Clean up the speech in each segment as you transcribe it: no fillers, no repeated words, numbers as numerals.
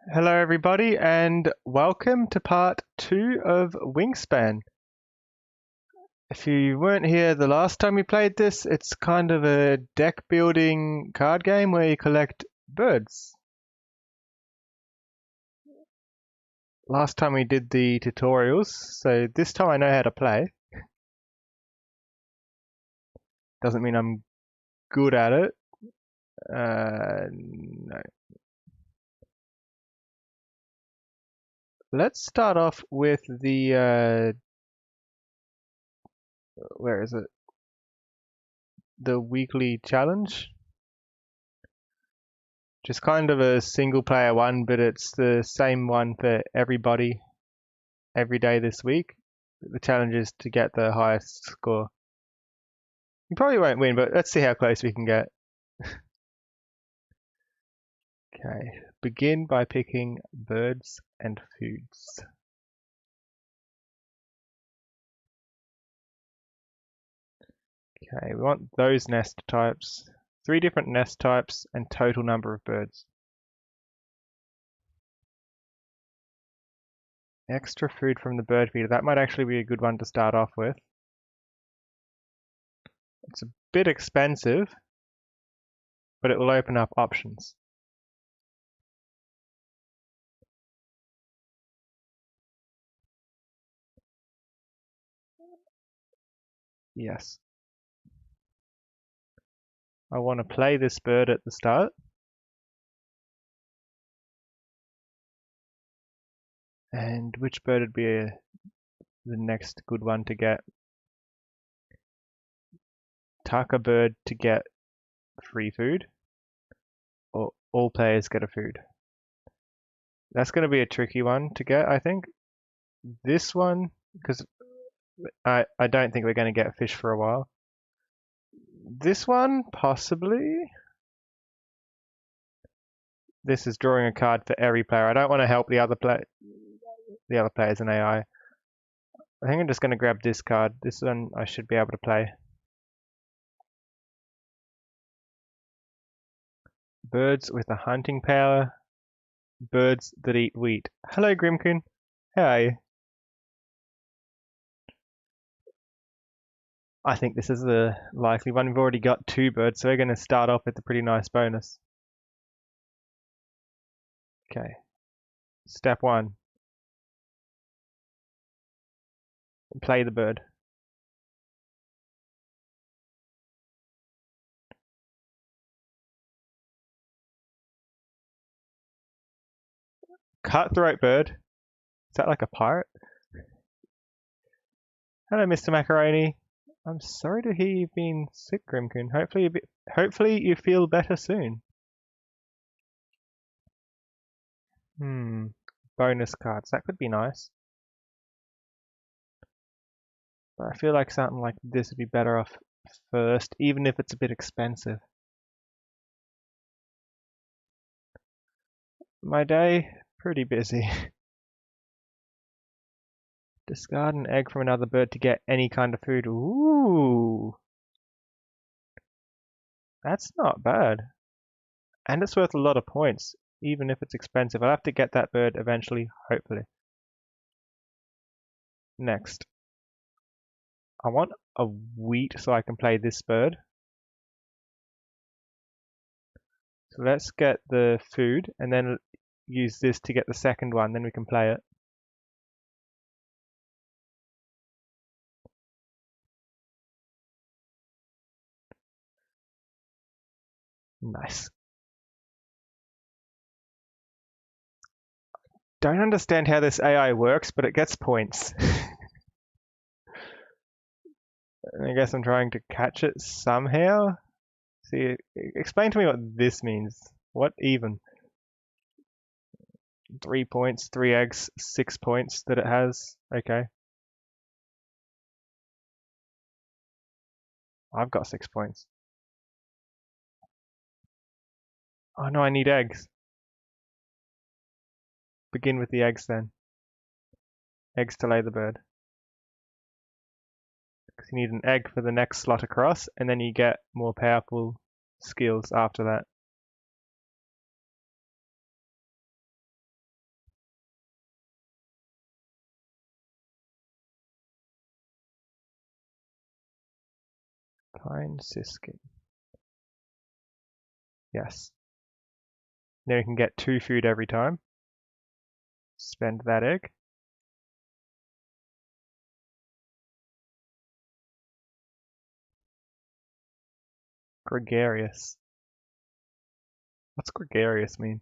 Hello, everybody, and welcome to part 2 of Wingspan. If you weren't here the last time we played this, it's kind of a deck building card game where you collect birds. Last time we did the tutorials, so this time I know how to play. Doesn't mean I'm good at it. No. Let's start off with the, where is it? The weekly challenge. Just kind of a single player one, but it's the same one for everybody every day this week. The challenge is to get the highest score. You probably won't win, but let's see how close we can get. Okay, begin by picking birds and foods. Okay, we want those nest types. 3 different nest types and total number of birds. Extra food from the bird feeder. That might actually be a good one to start off with. It's a bit expensive, but it will open up options. Yes. I want to play this bird at the start. And which bird would be the next good one to get? Tuck a bird to get free food, or all players get a food. That's going to be a tricky one to get, I think. This one, because I don't think we're going to get fish for a while. This one, possibly. This is drawing a card for every player. I don't want to help the other players in AI. I think I'm just going to grab this card. This one I should be able to play. Birds with a hunting power. Birds that eat wheat. Hello, Grimkin. How are you? I think this is the likely one. We've already got 2 birds, so we're going to start off with a pretty nice bonus. Okay. Step 1. Play the bird. Cutthroat bird. Is that like a pirate? Hello, Mr. Macaroni. I'm sorry to hear you've been sick, Grimkin. Hopefully you feel better soon. Bonus cards. That could be nice. But I feel like something like this would be better off first, even if it's a bit expensive. My day, pretty busy. Discard an egg from another bird to get any kind of food. Ooh. That's not bad. And it's worth a lot of points, even if it's expensive. I'll have to get that bird eventually, hopefully. Next. I want a wheat so I can play this bird. So let's get the food and then use this to get the second one, then we can play it. Nice. Don't understand how this AI works, but it gets points. I guess I'm trying to catch it somehow. See, explain to me what this means. What even? 3 points, 3 eggs, 6 points that it has. Okay. I've got 6 points. Oh no, I need eggs. Begin with the eggs then. Eggs to lay the bird. Because you need an egg for the next slot across, and then you get more powerful skills after that. Pine siskin. Yes. Now you can get 2 food every time. Spend that egg. Gregarious. What's gregarious mean?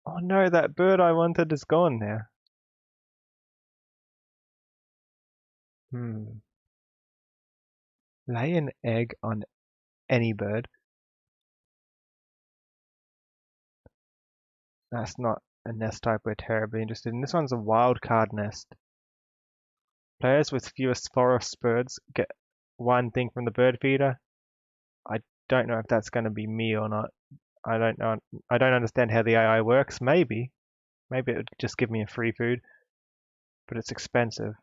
Oh no, that bird I wanted is gone now. Lay an egg on any bird. That's not a nest type we're terribly interested in. This one's a wild card nest. Players with fewest forest birds get 1 thing from the bird feeder. I don't know if that's going to be me or not. I don't know. I don't understand how the AI works. Maybe it would just give me a free food, but it's expensive.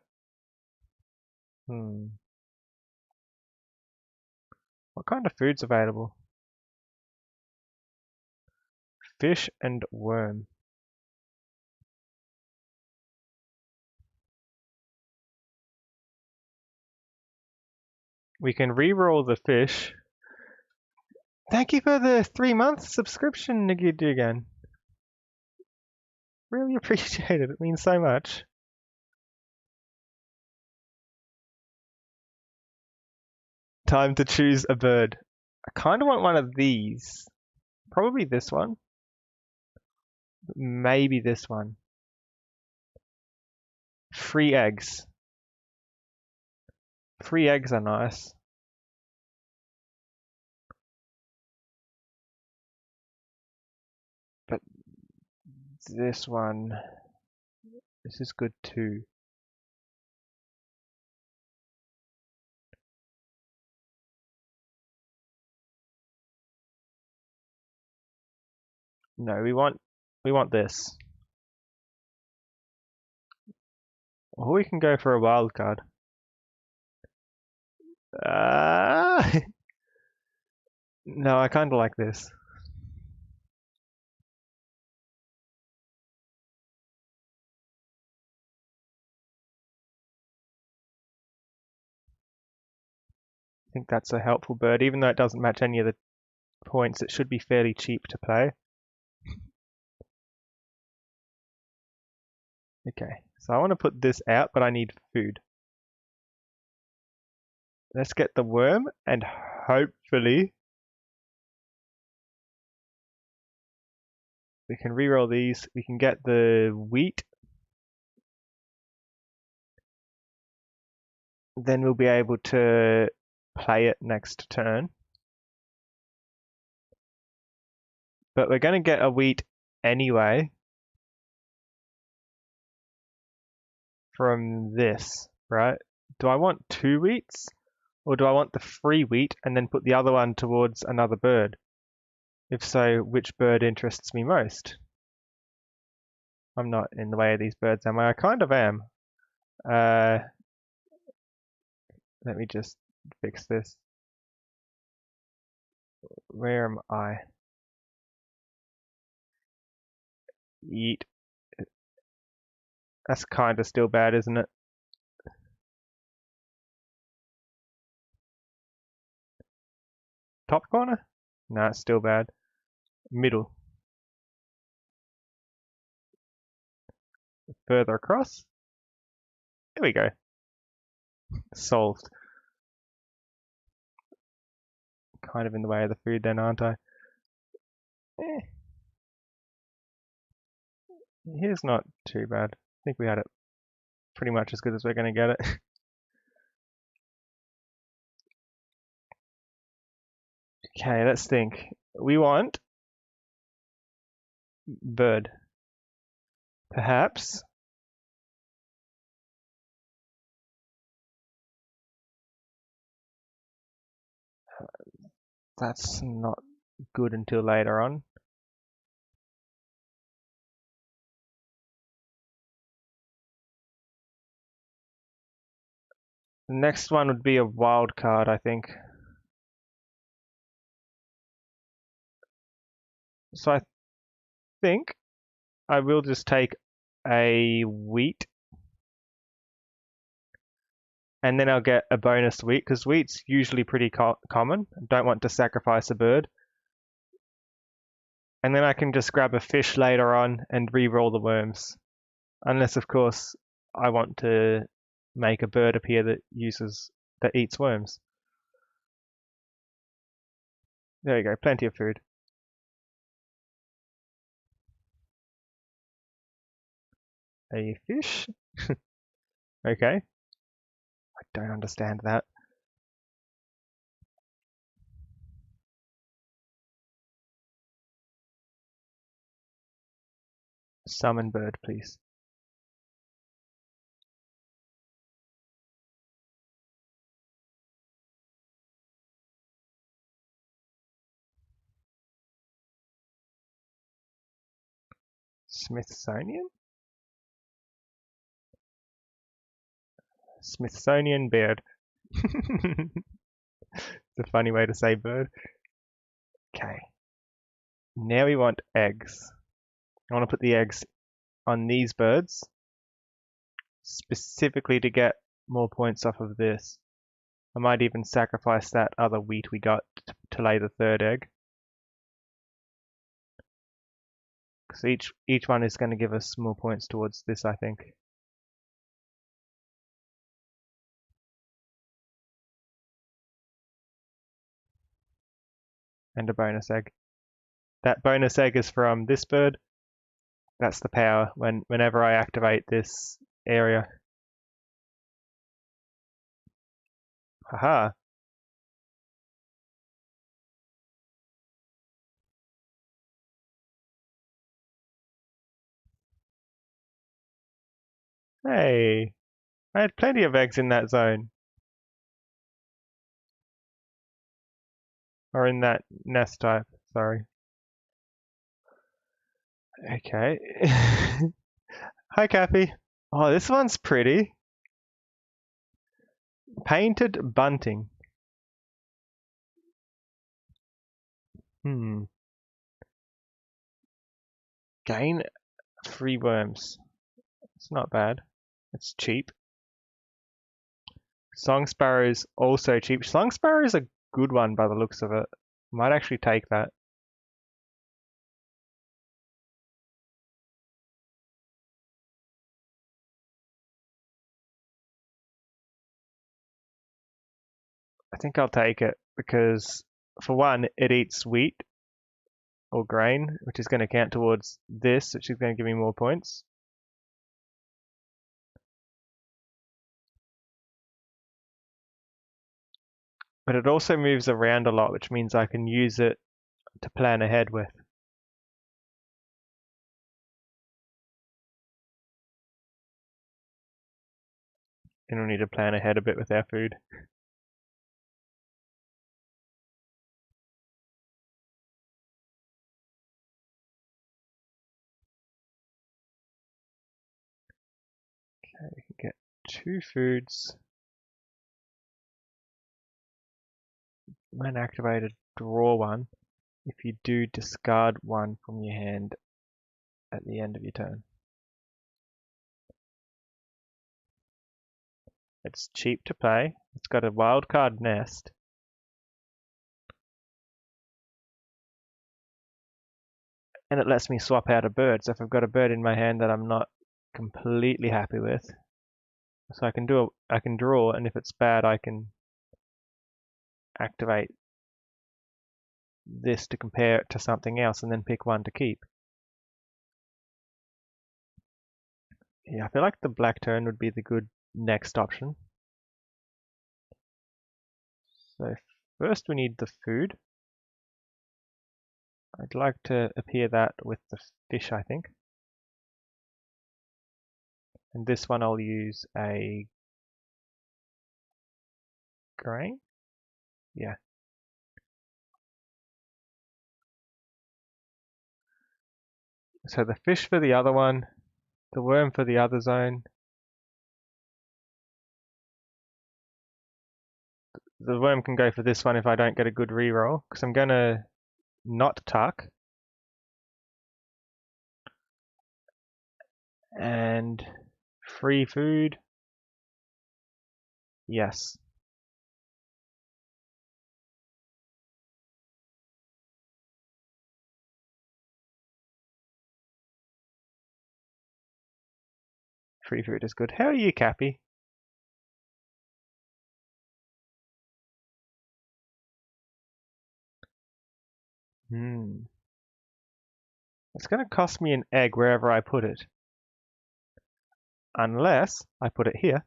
What kind of food's available? Fish and worm. We can re-roll the fish. Thank you for the 3-month subscription, Nigidugan. Really appreciate it. It means so much. Time to choose a bird. I kind of want one of these. Probably this one. Maybe this one. Free eggs. Free eggs are nice. But this one, this is good too. No, we want this. Or we can go for a wild card. No, I kind of like this. I think that's a helpful bird, even though it doesn't match any of the points. It should be fairly cheap to play. Okay, so I want to put this out, but I need food. Let's get the worm, and hopefully we can reroll these. We can get the wheat. Then we'll be able to play it next turn. But we're going to get a wheat anyway from this, right? Do I want 2 wheats? Or do I want the free wheat and then put the other one towards another bird? If so, which bird interests me most? I'm not in the way of these birds, am I? I kind of am. Let me just fix this. Where am I? Eat. That's kind of still bad, isn't it? Top corner? No, it's still bad. Middle. Further across. There we go. Solved. Kind of in the way of the food then, aren't I? Here's not too bad. I think we had it pretty much as good as we're going to get it. Okay, let's think. We want bird. Perhaps. That's not good until later on. The next one would be a wild card, I think. So I think I will just take a wheat. and then I'll get a bonus wheat, because wheat's usually pretty common. Don't want to sacrifice a bird. And then I can just grab a fish later on and re-roll the worms. Unless, of course, I want to make a bird appear that eats worms. There you go, plenty of food. A fish? Okay. I don't understand that. Summon bird, please. Smithsonian? Smithsonian bird. It's a funny way to say bird. Okay. Now we want eggs. I want to put the eggs on these birds, specifically to get more points off of this. I might even sacrifice that other wheat we got to lay the third egg. Because each one is going to give us more points towards this, I think. And a bonus egg. That bonus egg is from this bird. That's the power whenever I activate this area. Haha. Hey, I had plenty of eggs in that zone. Or in that nest type, sorry. Okay. Hi, Cappy. Oh, this one's pretty. Painted bunting. Gain free worms. It's not bad. It's cheap. Song Sparrow's also cheap. Song Sparrow's a good one by the looks of it. Might actually take that. I think I'll take it because, for one, it eats wheat or grain, which is going to count towards this, which is going to give me more points. But it also moves around a lot, which means I can use it to plan ahead with. And we'll need to plan ahead a bit with our food. Okay, we can get 2 foods. When activated, draw 1. If you do, discard 1 from your hand at the end of your turn. It's cheap to play. It's got a wildcard nest. And it lets me swap out a bird. So if I've got a bird in my hand that I'm not completely happy with, so I can draw, and if it's bad, I can activate this to compare it to something else and then pick one to keep. Yeah, I feel like the black tern would be the good next option. So first we need the food. I'd like to appear that with the fish, I think. And this one I'll use a grain. Yeah. So the fish for the other one, the worm for the other zone. The worm can go for this one if I don't get a good reroll, because I'm gonna not tuck. And free food. Yes. Free food is good. How are you, Cappy? Hmm. It's going to cost me an egg wherever I put it. Unless I put it here.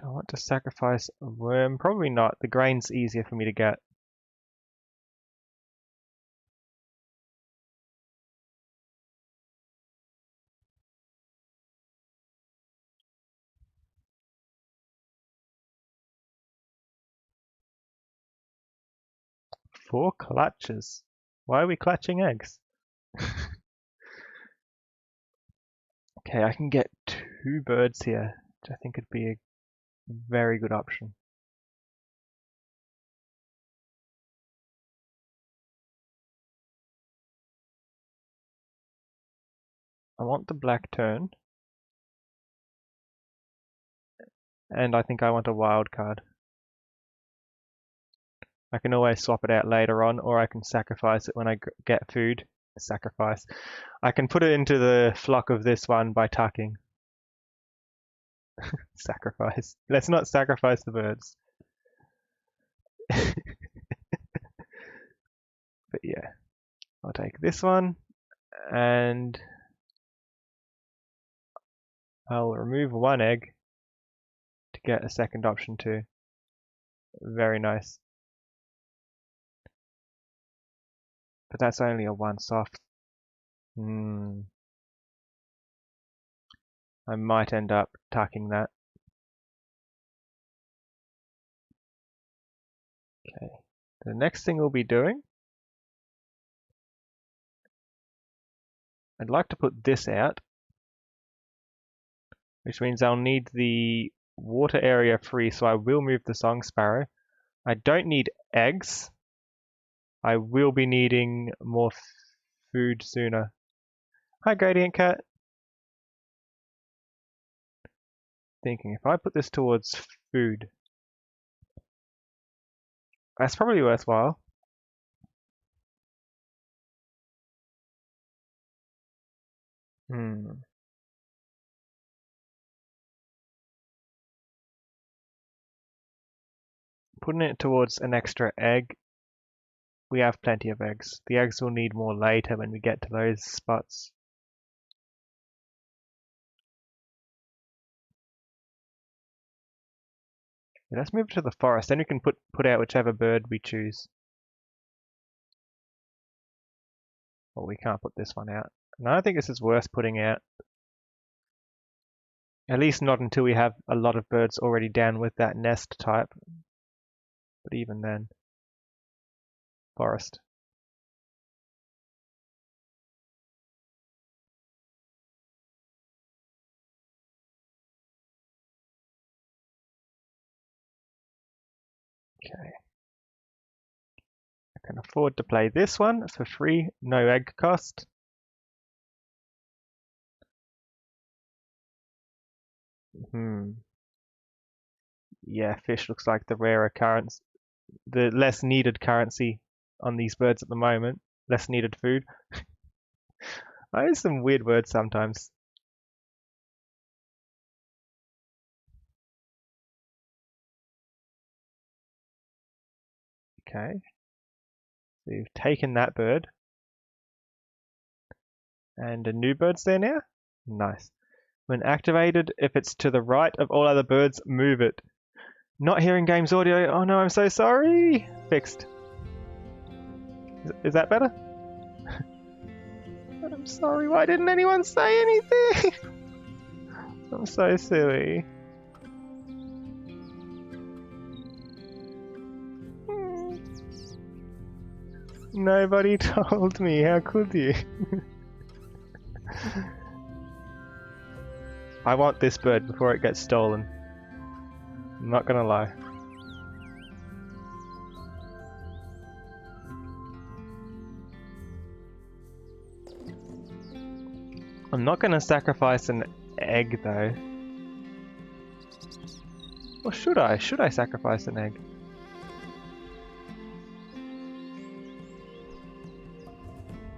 Do I want to sacrifice a worm? Probably not. The grain's easier for me to get. Four clutches. Why are we clutching eggs? Okay, I can get 2 birds here, which I think would be a very good option. I want the black tern, and I think I want a wild card. I can always swap it out later on, or I can sacrifice it when I get food. Sacrifice. I can put it into the flock of this one by tucking. Sacrifice. Let's not sacrifice the birds. But yeah, I'll take this one, and I'll remove 1 egg to get a second option too. Very nice. But that's only a 1 soft. I might end up tucking that. Okay. The next thing we'll be doing, I'd like to put this out, which means I'll need the water area free, so I will move the song sparrow. I don't need eggs. I will be needing more food sooner. Hi, Gradient Cat. Thinking, if I put this towards food, that's probably worthwhile. Putting it towards an extra egg, we have plenty of eggs. The eggs will need more later when we get to those spots. Yeah, let's move to the forest, then we can put out whichever bird we choose. Well, we can't put this one out. And I don't think this is worth putting out. At least not until we have a lot of birds already down with that nest type. But even then, forest. Okay. I can afford to play this one for free, no egg cost. Yeah, fish looks like the rarer currency, the less needed currency on these birds at the moment. Less needed food. I use some weird words sometimes. Okay. So you've taken that bird. And a new bird's there now? Nice. When activated, if it's to the right of all other birds, move it. Not hearing games audio. Oh no, I'm so sorry. Fixed. Is that better? I'm sorry, why didn't anyone say anything? I'm so silly. Nobody told me, how could you? I want this bird before it gets stolen. I'm not gonna lie. I'm not going to sacrifice an egg though. Or should I? Should I sacrifice an egg?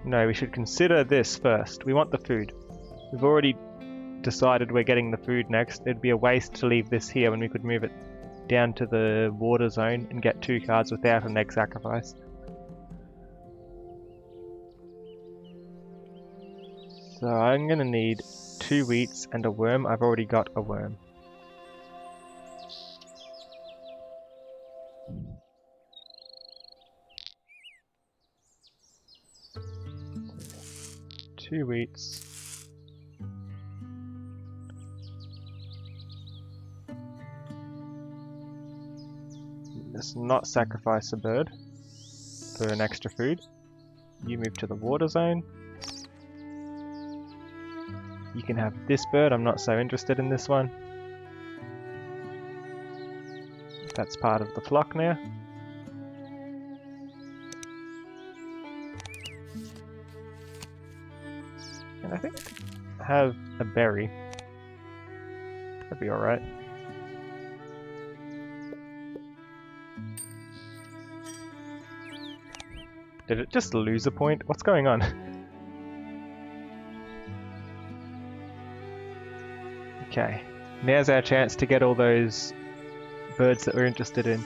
No, we should consider this first. We want the food. We've already decided we're getting the food next. It'd be a waste to leave this here when we could move it down to the water zone and get 2 cards without an egg sacrifice. So I'm gonna need 2 wheats and a worm. I've already got a worm. Two wheats. Let's not sacrifice a bird for an extra food. You move to the water zone. You can have this bird, I'm not so interested in this one. That's part of the flock now. And I think I have a berry. That'd be alright. Did it just lose a point? What's going on? Okay, now's our chance to get all those birds that we're interested in.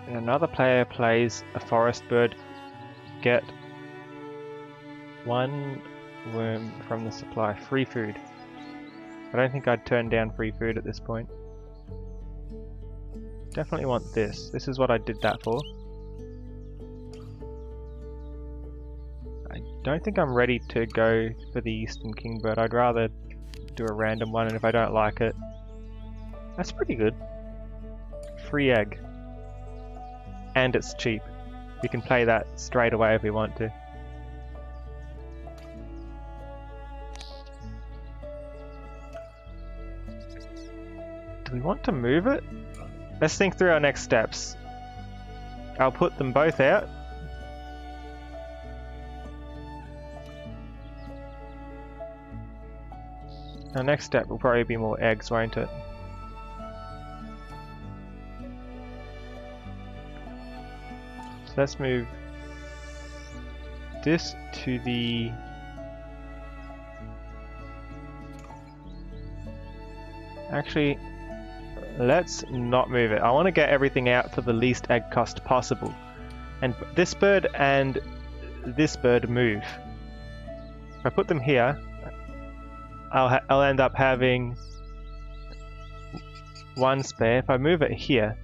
And another player plays a forest bird, get 1 worm from the supply, free food. I don't think I'd turn down free food at this point. Definitely want this. This is what I did that for. I don't think I'm ready to go for the Eastern Kingbird. I'd rather do a random one, and if I don't like it... That's pretty good. Free egg. And it's cheap. We can play that straight away if we want to. Do we want to move it? Let's think through our next steps. I'll put them both out. Our next step will probably be more eggs, won't it? So let's move this to the... Actually, let's not move it. I want to get everything out for the least egg cost possible. And this bird and this bird move. If I put them here, I'll end up having 1 spare. If I move it here,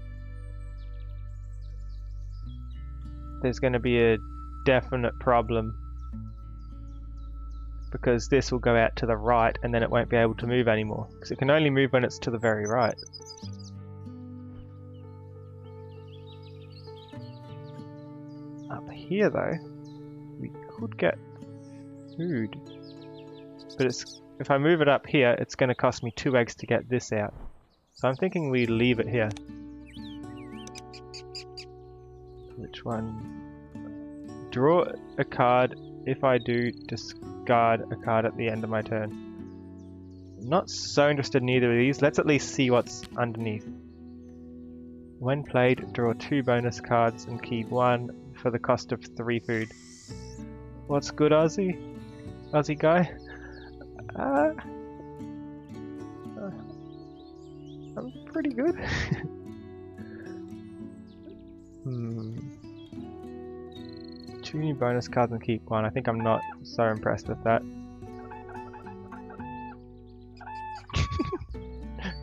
there's going to be a definite problem, because this will go out to the right and then it won't be able to move anymore, because it can only move when it's to the very right. Up here though, we could get food, but if I move it up here, it's going to cost me 2 eggs to get this out. So I'm thinking we leave it here. Which one? Draw a card. If I do, discard a card at the end of my turn. I'm not so interested in either of these. Let's at least see what's underneath. When played, draw 2 bonus cards and keep 1 for the cost of 3 food. What's good, Aussie? Aussie guy? I'm pretty good. 2 new bonus cards and keep 1. I think I'm not so impressed with that.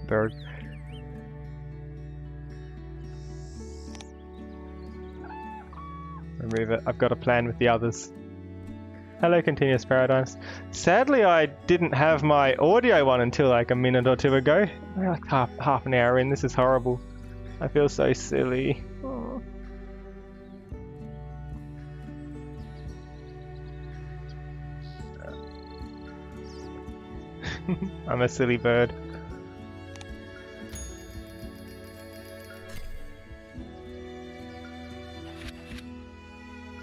Bird. Remove it. I've got a plan with the others. Hello, Continuous Paradigms. Sadly, I didn't have my audio on until like a minute or 2 ago. We're like half an hour in. This is horrible. I feel so silly. Oh. I'm a silly bird.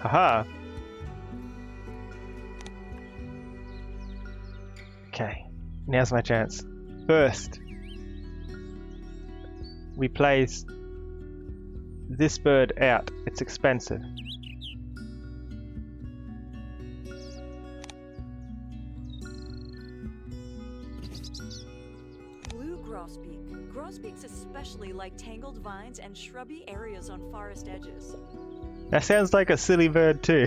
Haha. Okay, now's my chance. First, we place this bird out. It's expensive. Blue grosbeak. Grosbeaks especially like tangled vines and shrubby areas on forest edges. That sounds like a silly bird too.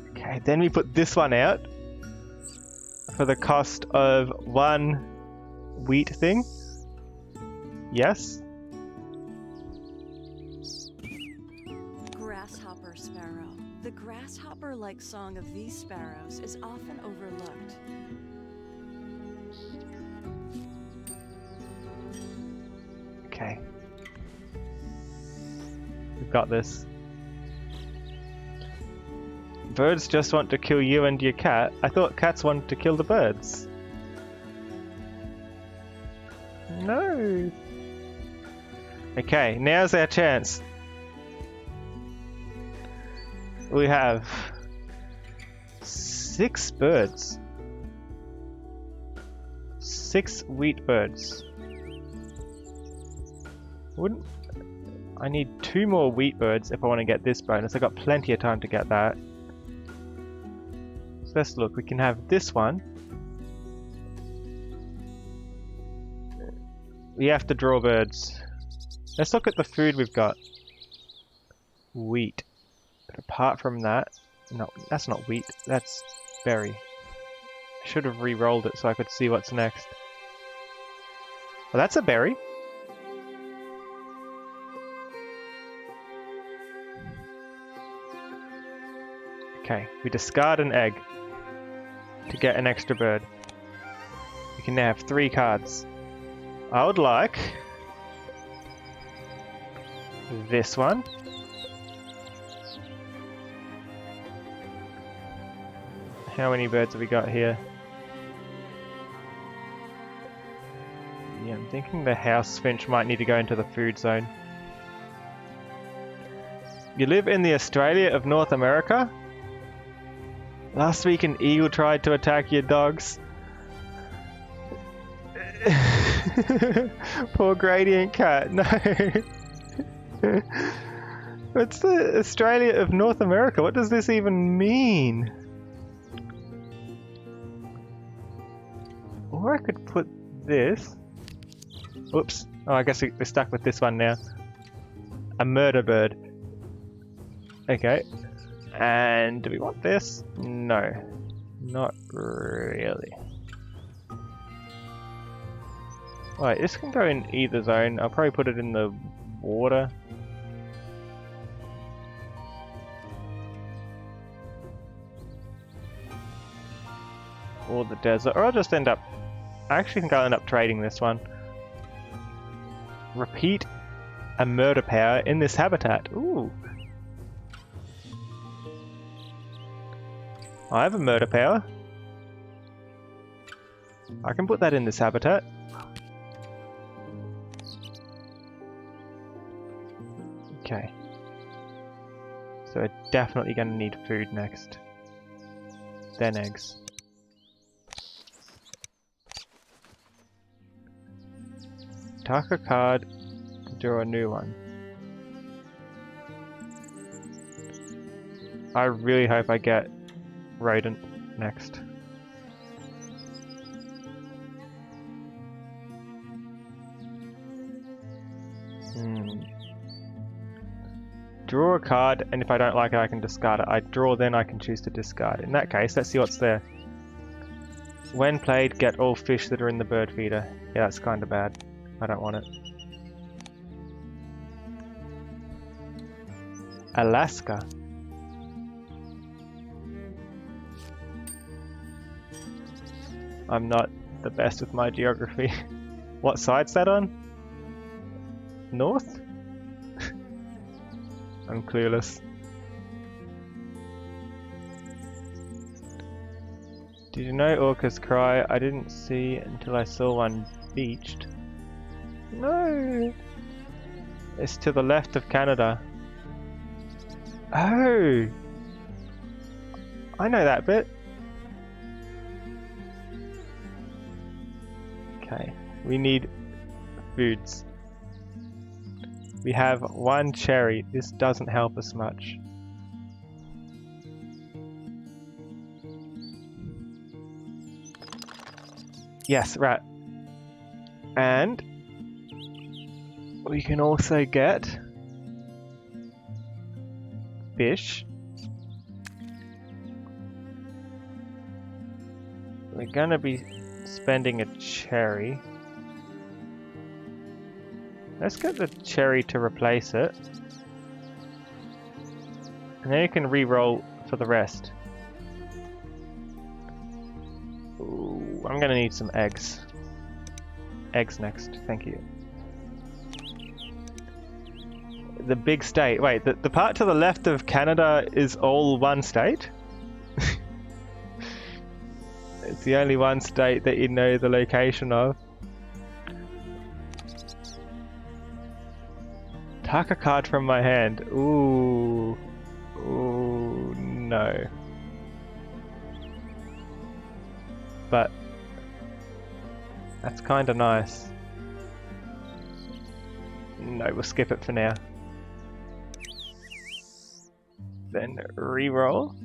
Okay, then we put this one out for the cost of one wheat thing. Yes. Grasshopper sparrow. The grasshopper-like song of these sparrows is often overlooked. Okay. We've got this. Birds just want to kill you and your cat. I thought cats wanted to kill the birds. No. Okay, now's our chance. We have 6 birds. 6 wheat birds. I need 2 more wheat birds if I want to get this bonus. I got plenty of time to get that. So let's look. We can have this one. We have to draw birds. Let's look at the food we've got. Wheat. But apart from that, no, that's not wheat. That's berry. I should have re-rolled it so I could see what's next. Well, that's a berry. Okay, we discard an egg to get an extra bird. We can now have 3 cards. I would like this one. How many birds have we got here? Yeah, I'm thinking the house finch might need to go into the food zone. You live in the Australia of North America? Last week an eagle tried to attack your dogs. Poor gradient cat, no. It's the Australia of North America. What does this even mean? Or I could put this. Oops. Oh, I guess we're stuck with this one now. A murder bird. Okay. And do we want this? No. Not really. Alright, this can go in either zone. I'll probably put it in the water. Or the desert. Or I'll just end up... I actually think I'll end up trading this one. Repeat a murder power in this habitat. Ooh. I have a murder power. I can put that in this habitat. Okay. So we're definitely going to need food next. Then eggs. Tuck a card to draw a new one. I really hope I get rodent next. Draw a card, and if I don't like it I can discard it. I draw, then I can choose to discard. In that case, let's see what's there. When played, get all fish that are in the bird feeder. Yeah, that's kind of bad. I don't want it. Alaska. I'm not the best with my geography. What side's that on? North? I'm clueless. Did you know orcas cry? I didn't see until I saw one beached. No! It's to the left of Canada. Oh! I know that bit. Okay, we need foods. We have one cherry. This doesn't help us much. Yes, right. And we can also get fish. We're gonna be spending a cherry. Let's get the cherry to replace it. And then you can re-roll for the rest. Ooh, I'm gonna need some eggs. Eggs next, thank you. The big state. Wait, the part to the left of Canada is all one state? It's the only one state that you know the location of. Tuck a card from my hand. Ooh. Ooh, no. But that's kind of nice. No, we'll skip it for now. Then re-roll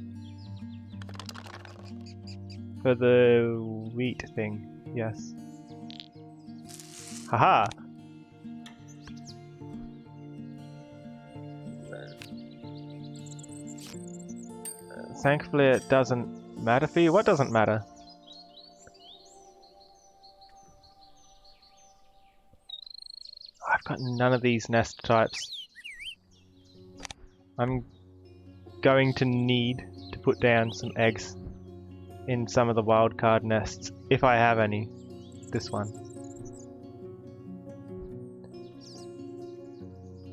for the wheat thing. Yes. Haha. Thankfully, it doesn't matter for you. What doesn't matter? I've got none of these nest types. I'm going to need to put down some eggs in some of the wildcard nests, if I have any. This one.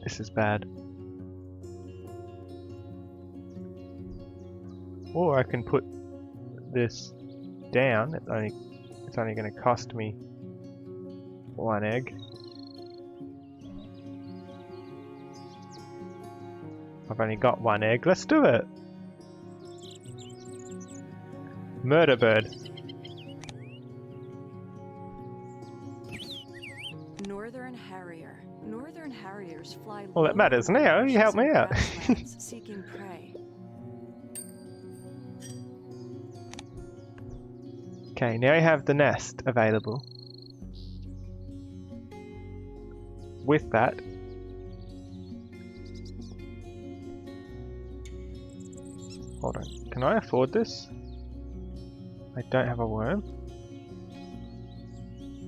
This is bad. Or I can put this down. It's only going to cost me one egg. I've only got one egg. Let's do it. Murder bird. Northern harrier. Northern harriers fly. Well, that low matters over now. You helped marshes me and out. grasslands, seeking prey. Okay, now I have the nest available. With that, hold on. Can I afford this? I don't have a worm.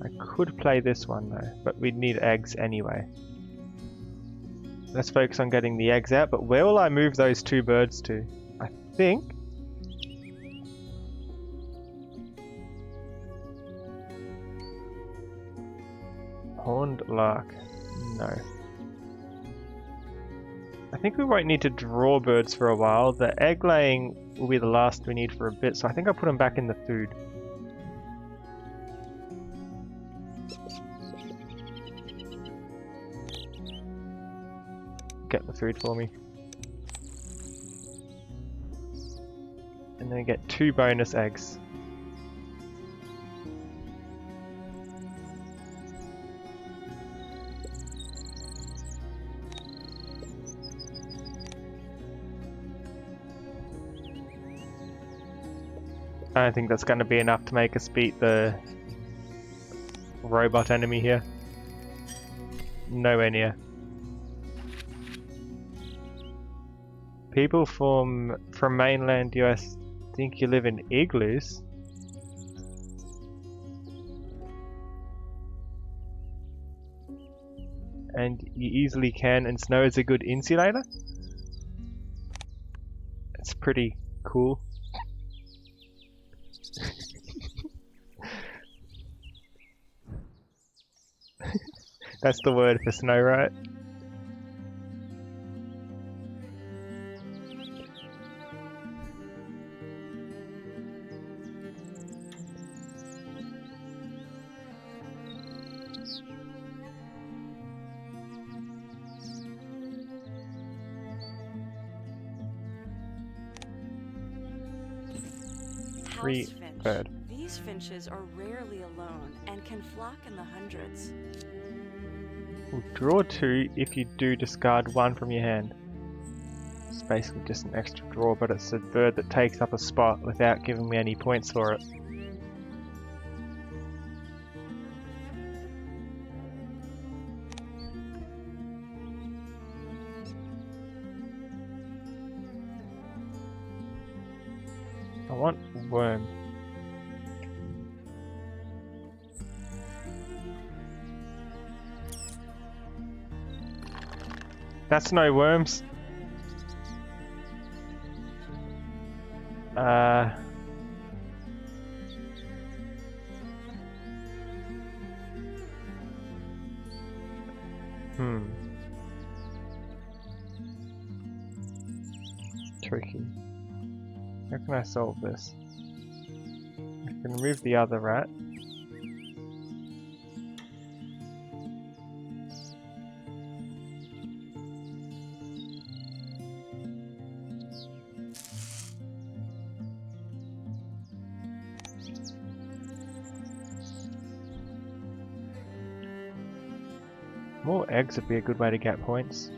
I could play this one though, but we'd need eggs anyway. Let's focus on getting the eggs out, but where will I move those two birds to? I think... Horned lark. No. I think we won't need to draw birds for a while. The egg laying will be the last we need for a bit, so I think I'll put them back in the food. Get the food for me. And then get 2 bonus eggs. I don't think that's going to be enough to make us beat the robot enemy here. Nowhere near. People from mainland US think you live in igloos. And you easily can, and snow is a good insulator. It's pretty cool. That's the word for snow, right? Free house finch. bird. These finches are rarely alone and can flock in the hundreds. We'll draw 2 if you do discard 1 from your hand. It's basically just an extra draw, but it's a bird that takes up a spot without giving me any points for it. I want worm. That's no worms. Tricky. How can I solve this? I can remove the other rat. More eggs would be a good way to get points.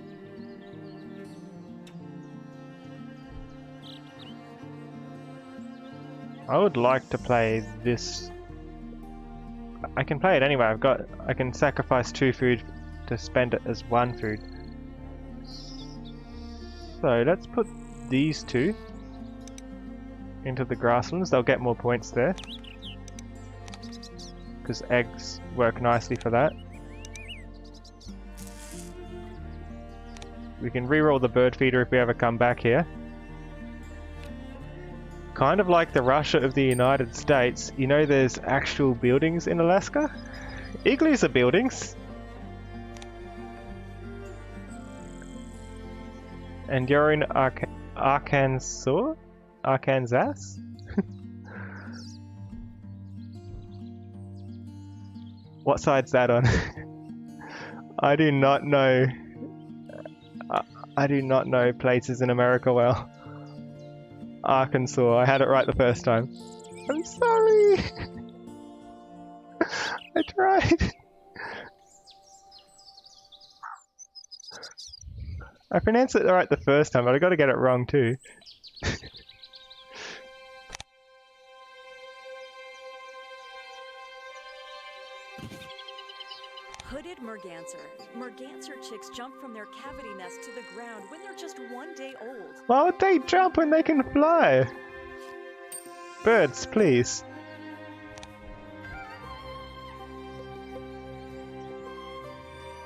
I would like to play this. I can play it anyway. I can sacrifice 2 food to spend it as 1 food. So let's put these 2 into the grasslands. They'll get more points there, because eggs work nicely for that. We can reroll the bird feeder if we ever come back here. Kind of like the Russia of the United States, you know there's actual buildings in Alaska? Igloos are buildings. And you're in Arkansas? Arkansas? What side's that on? I do not know. I do not know places in America well. Arkansas, I had it right the first time. I'm sorry! I tried! I pronounced it right the first time, but I gotta get it wrong too. Hooded merganser. Merganser chicks jump from their cavity nest to the ground when they're just 1 day old. Why would they jump when they can fly? Birds, please.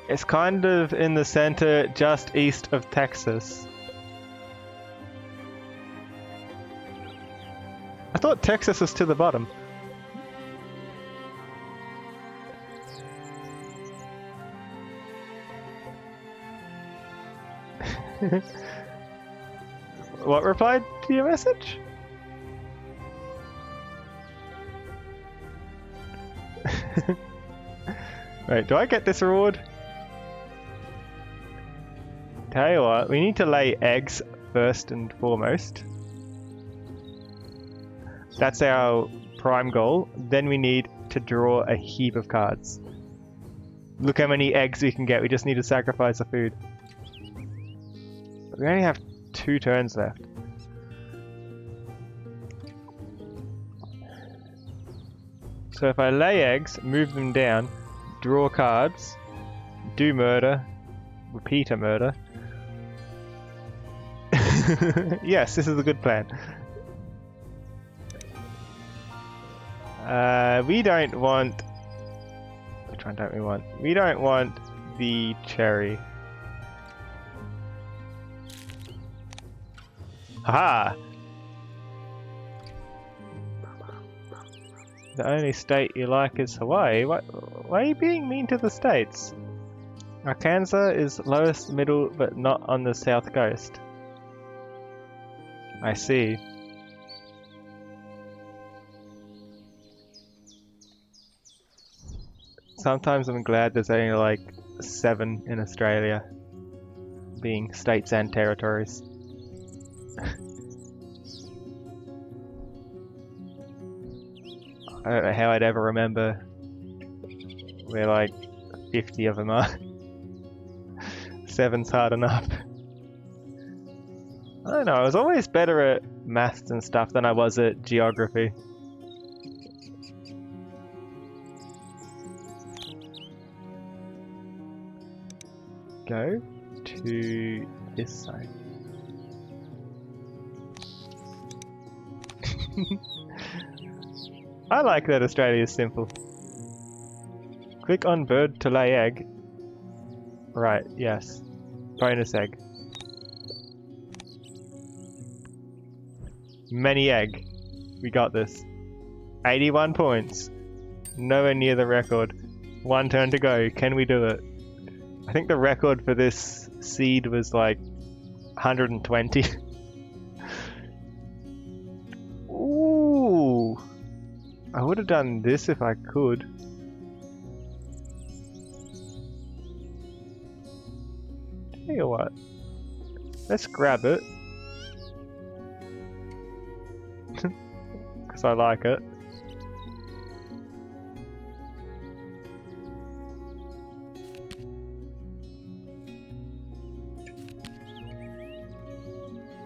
It's kind of in the center, just east of Texas. I thought Texas was to the bottom. What replied to your message? Wait, do I get this reward? Tell you what, we need to lay eggs first and foremost. That's our prime goal. Then we need to draw a heap of cards. Look how many eggs we can get, we just need to sacrifice the food. We only have 2 turns left. So if I lay eggs, move them down, draw cards, do murder, repeat a murder. Yes, this is a good plan. We don't want... Which one don't we want? We don't want the cherry. Haha! The only state you like is Hawaii. Why are you being mean to the states? Arkansas is lowest middle, but not on the south coast. I see. Sometimes I'm glad there's only like 7 in Australia, being states and territories. I don't know how I'd ever remember where like 50 of them are. 7's hard enough. I don't know, I was always better at maths and stuff than I was at geography. Go to this side. I like that Australia is simple. Click on bird to lay egg. Right, yes. Bonus egg. Many egg. We got this. 81 points. Nowhere near the record. 1 turn to go. Can we do it? I think the record for this seed was like 120. Ooh. I would have done this if I could. Tell you what. Let's grab it. Because I like it.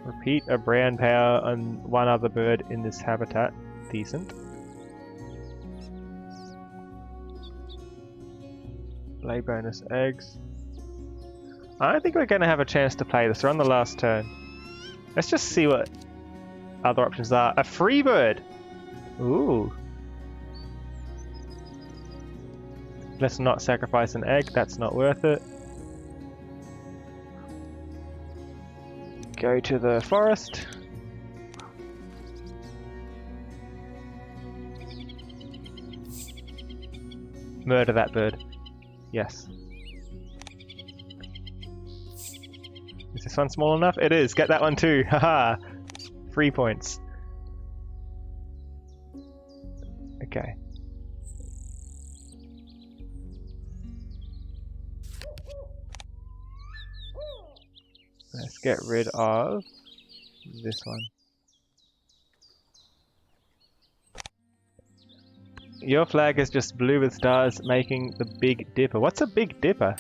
Repeat a brand power on one other bird in this habitat. Decent. Lay bonus eggs. I don't think we're going to have a chance to play this. We're on the last turn. Let's just see what other options are. A free bird! Ooh. Let's not sacrifice an egg. That's not worth it. Go to the forest. Murder that bird. Yes. Is this one small enough? It is. Get that one too. Haha. 3 points. Okay. Let's get rid of this one. Your flag is just blue with stars making the Big Dipper. What's a Big Dipper?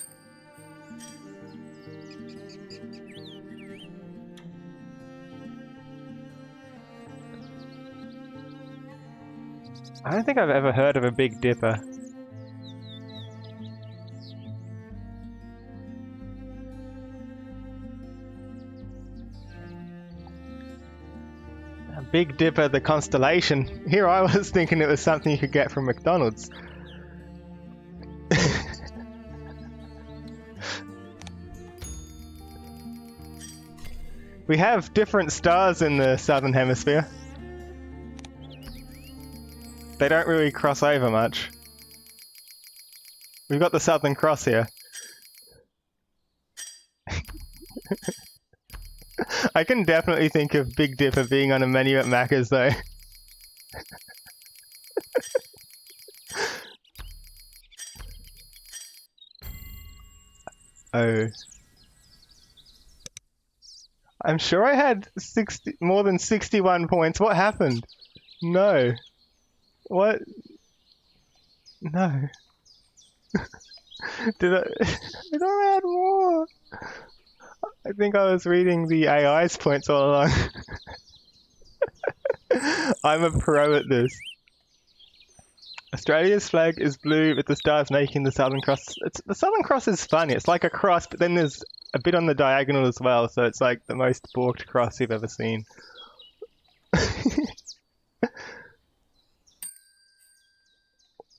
I don't think I've ever heard of a Big Dipper. Big Dipper, the constellation. Here I was thinking it was something you could get from McDonald's. We have different stars in the southern hemisphere. They don't really cross over much. We've got the Southern Cross here. I can definitely think of Big Dipper being on a menu at Macca's though. Oh. I'm sure I had more than 61 points. What happened? No. What? No. Did I add more? I think I was reading the AI's points all along. I'm a pro at this. Australia's flag is blue with the stars making the Southern Cross. The Southern Cross is funny. It's like a cross, but then there's a bit on the diagonal as well, so it's like the most balked cross you've ever seen.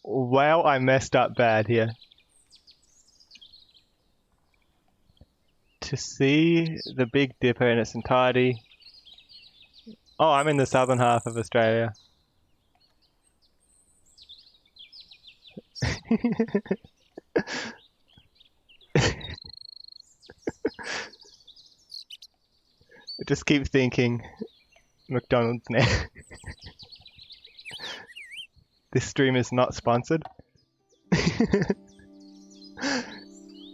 Wow, I messed up bad here. To see the Big Dipper in its entirety. Oh, I'm in the southern half of Australia. I just keep thinking McDonald's now. This stream is not sponsored.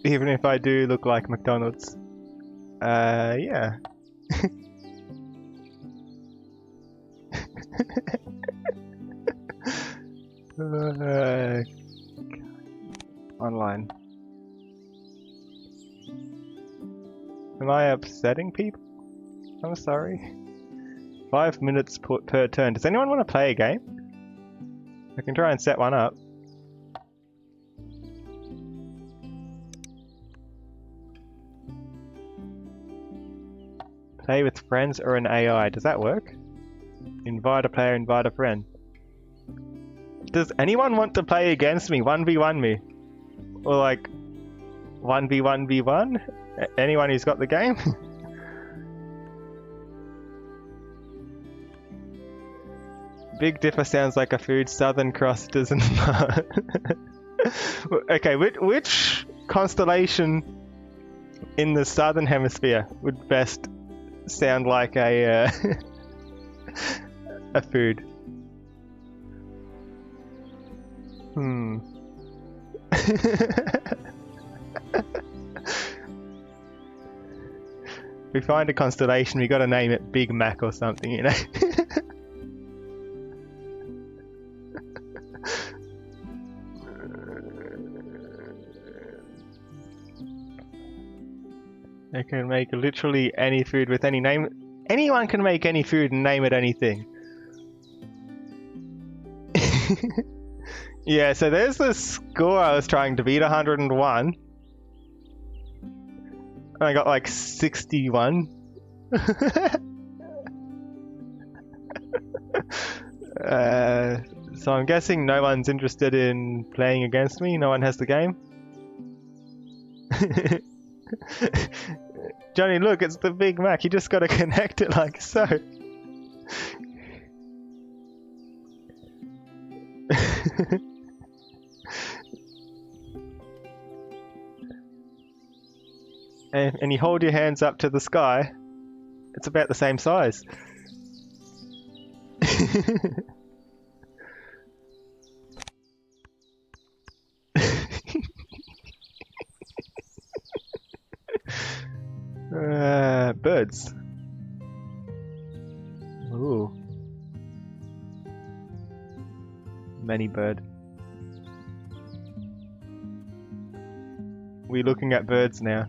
Even if I do look like McDonald's. Yeah. Online. Am I upsetting people? I'm sorry. 5 minutes per turn. Does anyone want to play a game? I can try and set one up. Play with friends or an AI. Does that work? Invite a player, invite a friend. Does anyone want to play against me? 1v1 me? Or like 1v1v1? Anyone who's got the game? Big Dipper sounds like a food. Southern Cross doesn't. Okay, which constellation in the southern hemisphere would best sound like a a food? If we find a constellation, we gotta name it Big Mac or something, you know? They can make literally any food with any name. Anyone can make any food and name it anything. Yeah, so there's the score I was trying to beat, 101. And I got like 61. So I'm guessing no one's interested in playing against me. No one has the game. Johnny, look, it's the Big Mac. You just gotta connect it like so. And you hold your hands up to the sky. It's about the same size. Birds. Ooh. Many bird. We're looking at birds now.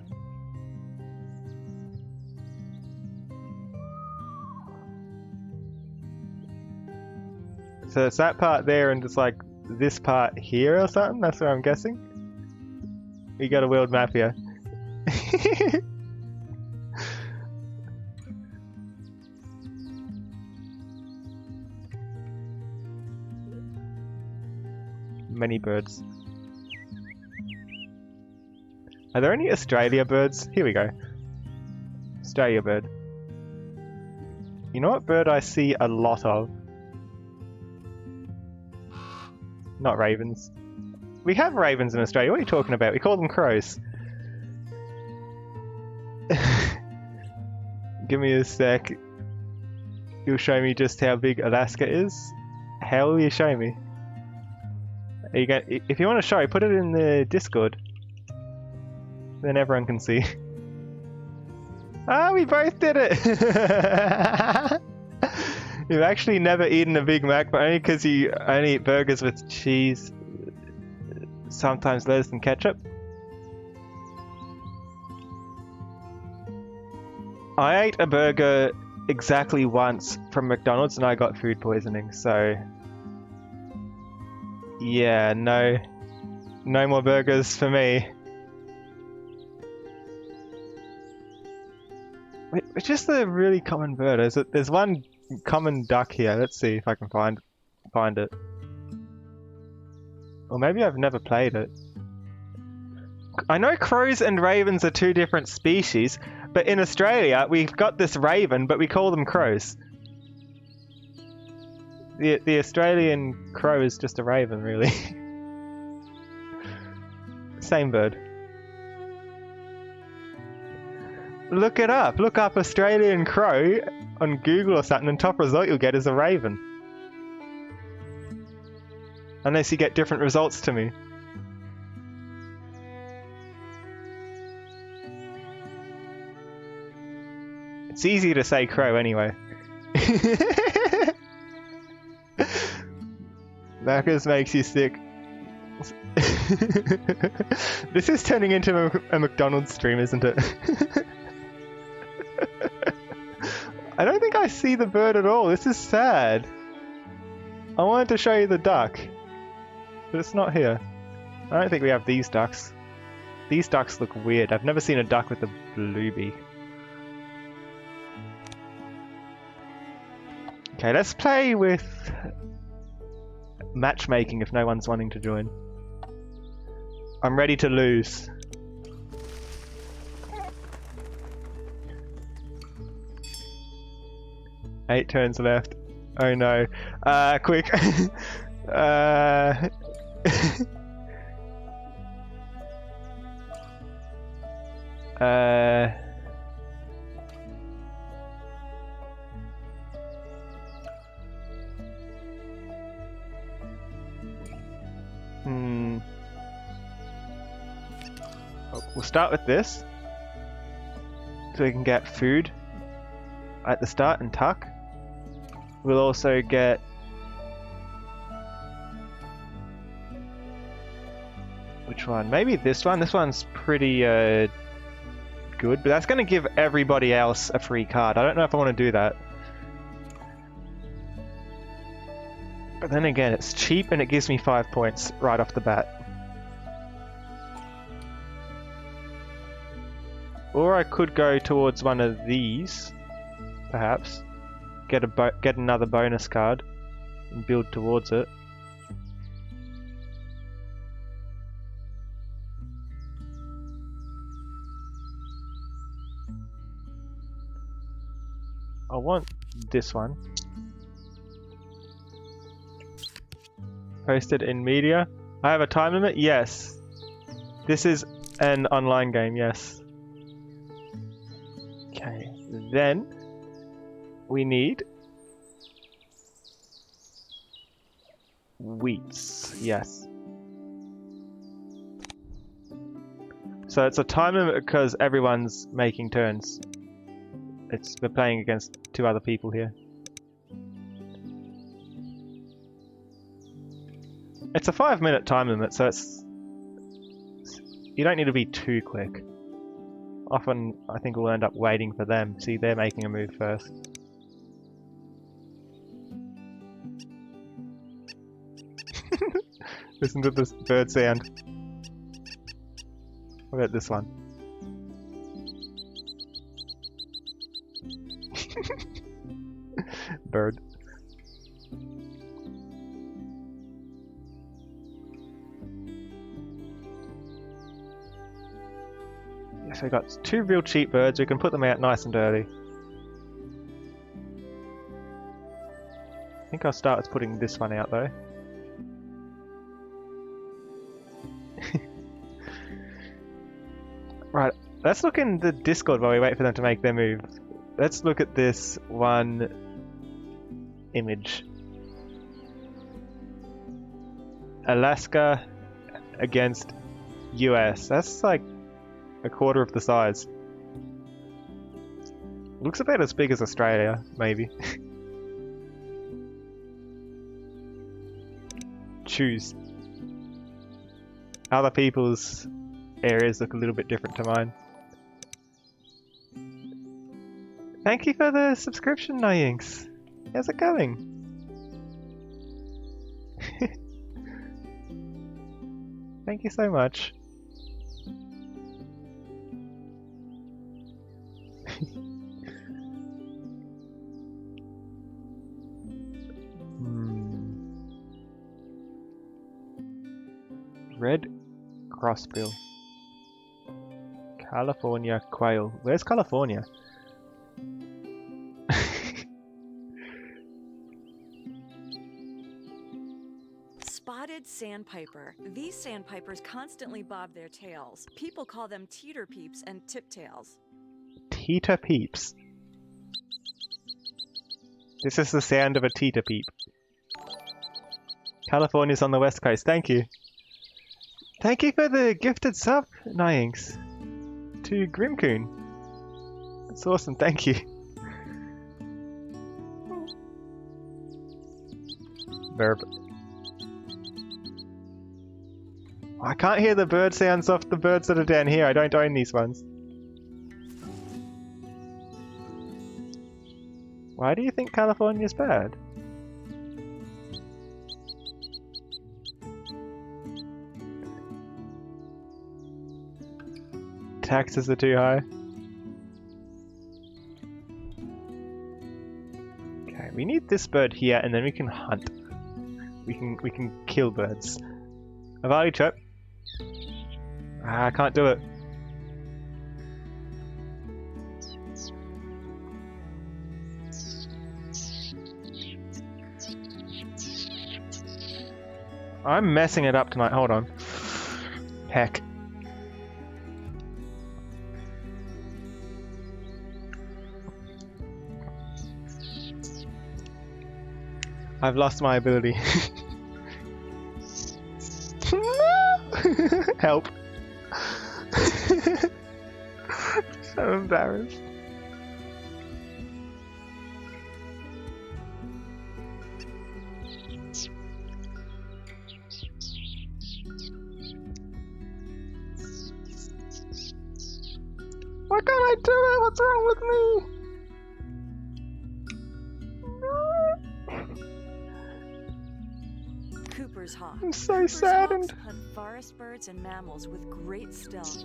So it's that part there and just like this part here or something? That's what I'm guessing? We got a world map here. Many birds. Are there any Australia birds? Here we go. Australia bird. You know what bird I see a lot of? Not ravens. We have ravens in Australia. What are you talking about? We call them crows. Give me a sec. You'll show me just how big Alaska is. How will you show me? Are you going? If you want to show, put it in the Discord. Then everyone can see. Ah, we both did it! You've actually never eaten a Big Mac, but only because you only eat burgers with cheese, sometimes lettuce and ketchup. I ate a burger exactly once from McDonald's and I got food poisoning, so... Yeah, no more burgers for me. Which is the really common bird? There's one common duck here. Let's see if I can find it. Or maybe I've never played it. I know crows and ravens are two different species, but in Australia we've got this raven, but we call them crows. The Australian crow is just a raven, really. Same bird. Look it up. Look up Australian crow on Google or something, and top result you'll get is a raven. Unless you get different results to me. It's easy to say crow anyway. Macca's makes you sick. This is turning into a McDonald's stream, isn't it? I don't think I see the bird at all. This is sad. I wanted to show you the duck, but it's not here. I don't think we have these ducks. These ducks look weird. I've never seen a duck with a blue beak. Okay, let's play with matchmaking if no one's wanting to join. I'm ready to lose. Eight turns left. Oh no. Quick. We'll start with this, so we can get food at the start and tuck. We'll also get which one? Maybe this one. This one's pretty good, but that's going to give everybody else a free card. I don't know if I want to do that. But then again, it's cheap and it gives me 5 points right off the bat. Or I could go towards one of these, perhaps. Get another bonus card and build towards it. I want this one. Posted in media. I have a time limit? Yes. This is an online game, yes. Okay, then we need wheats, yes. So it's a time limit because everyone's making turns. We're playing against 2 other people here. It's a 5-minute time limit, so you don't need to be too quick. Often, I think we'll end up waiting for them. See, they're making a move first. Listen to this bird sound. What about this one? Bird. So we got 2 real cheap birds. We can put them out nice and early. I think I'll start with putting this one out though. Right, let's look in the Discord while we wait for them to make their move. Let's look at this one image. Alaska against US. That's like a quarter of the size. Looks about as big as Australia, maybe. Choose. Other people's areas look a little bit different to mine. Thank you for the subscription, Nyinks. How's it going? Thank you so much. Red crossbill. California quail. Where's California? Spotted sandpiper. These sandpipers constantly bob their tails. People call them teeter peeps and tiptails. Teeter peeps. This is the sound of a teeter peep. California's on the west coast. Thank you. Thank you for the gifted sub, Nyinks, to Grimcoon. That's awesome, thank you. Verb. I can't hear the bird sounds off the birds that are down here. I don't own these ones. Why do you think California's bad? Taxes are too high. Okay, we need this bird here, and then we can hunt. We can kill birds. A value trap. Ah, I can't do it. I'm messing it up tonight. Hold on. Heck. I've lost my ability. Help. So embarrassed. Why can't I do it? What's wrong with me? Cooper's hawk. I'm so Cooper's saddened. hawks hunt forest birds and mammals with great stealth.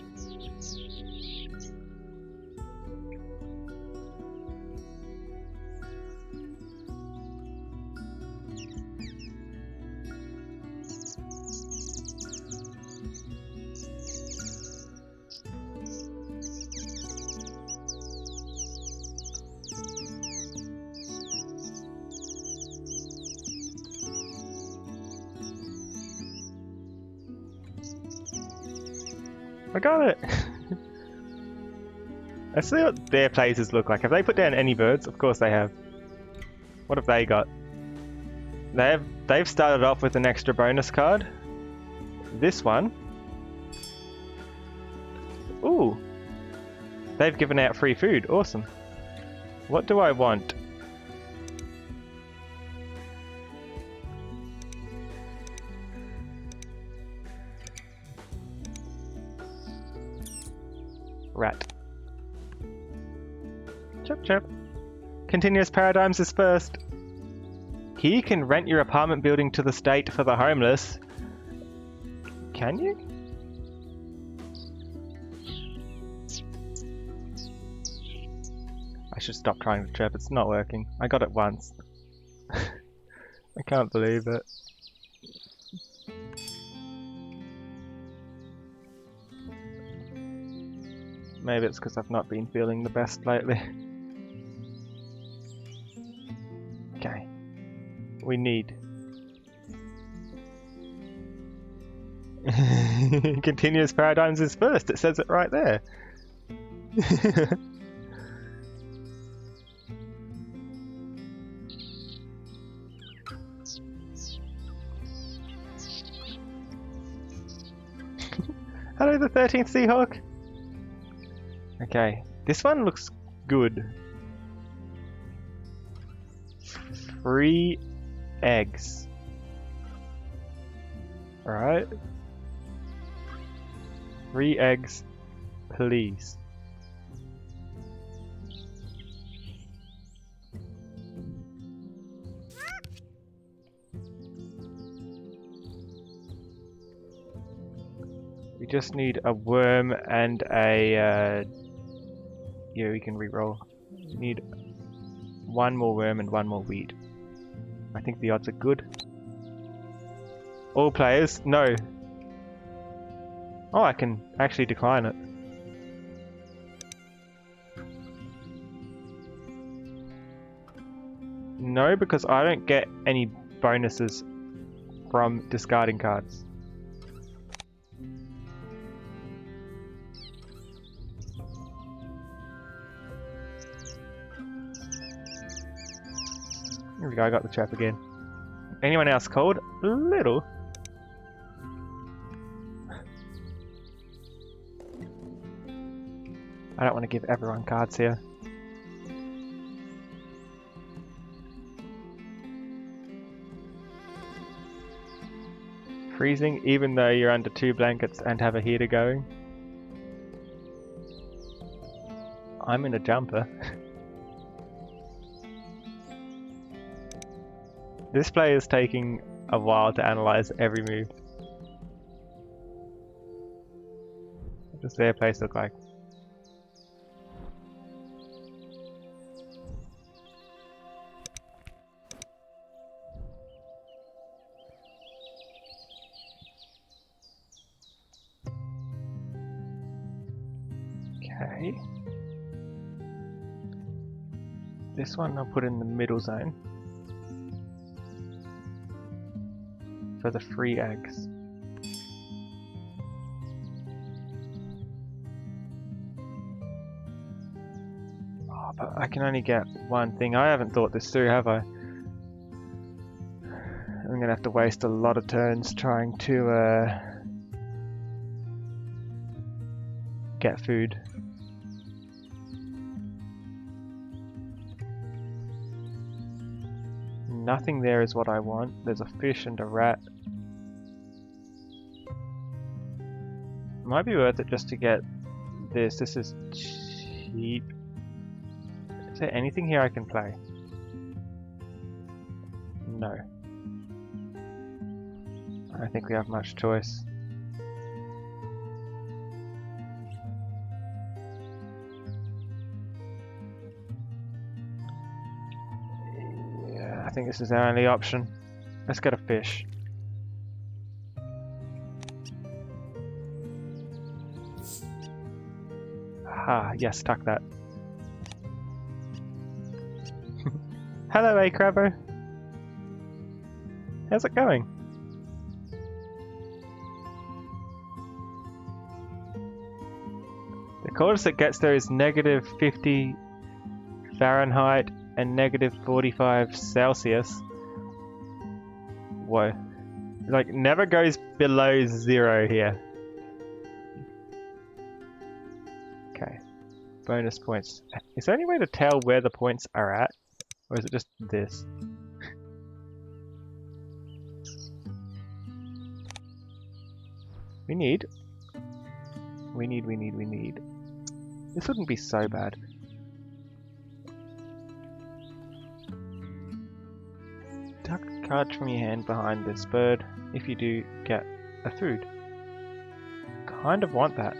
I got it! Let's see what their places look like. Have they put down any birds? Of course they have. What have they got? They've started off with an extra bonus card. This one. Ooh! They've given out free food. Awesome. What do I want? Rat. Chop chop. Continuous paradigms is first. Here you can rent your apartment building to the state for the homeless. Can you? I should stop trying to trap. It's not working. I got it once. I can't believe it. Maybe it's because I've not been feeling the best lately. Okay. We need... Continuous paradigms is first. It says it right there. Hello, the 13th Seahawk. Okay, this one looks good. 3 eggs. Alright. 3 eggs, please. We just need a worm and a... yeah, we can re-roll. We need 1 more worm and 1 more wheat. I think the odds are good. All players? No. Oh, I can actually decline it. No, because I don't get any bonuses from discarding cards. Here we go, I got the trap again. Anyone else called? Little. I don't want to give everyone cards here. freezing even though you're under 2 blankets and have a heater going. I'm in a jumper. This play is taking a while to analyze every move. What does their place look like? Okay. This one I'll put in the middle zone for the free eggs. Oh, but I can only get one thing. I haven't thought this through, have I? I'm gonna have to waste a lot of turns trying to get food. Nothing there is what I want. There's a fish and a rat. Might be worth it just to get this. This is cheap. Is there anything here I can play? No. I don't think we have much choice. Yeah, I think this is our only option. Let's get a fish. Ah, yes, tuck that. Hello, Crabbo. How's it going? The coldest it gets there is -50 Fahrenheit and -45 Celsius. Whoa. Like, never goes below 0 here. Okay. Bonus points. Is there any way to tell where the points are at? Or is it just this? We need. This wouldn't be so bad. Tuck a card from your hand behind this bird. If you do, get a food. Kind of want that.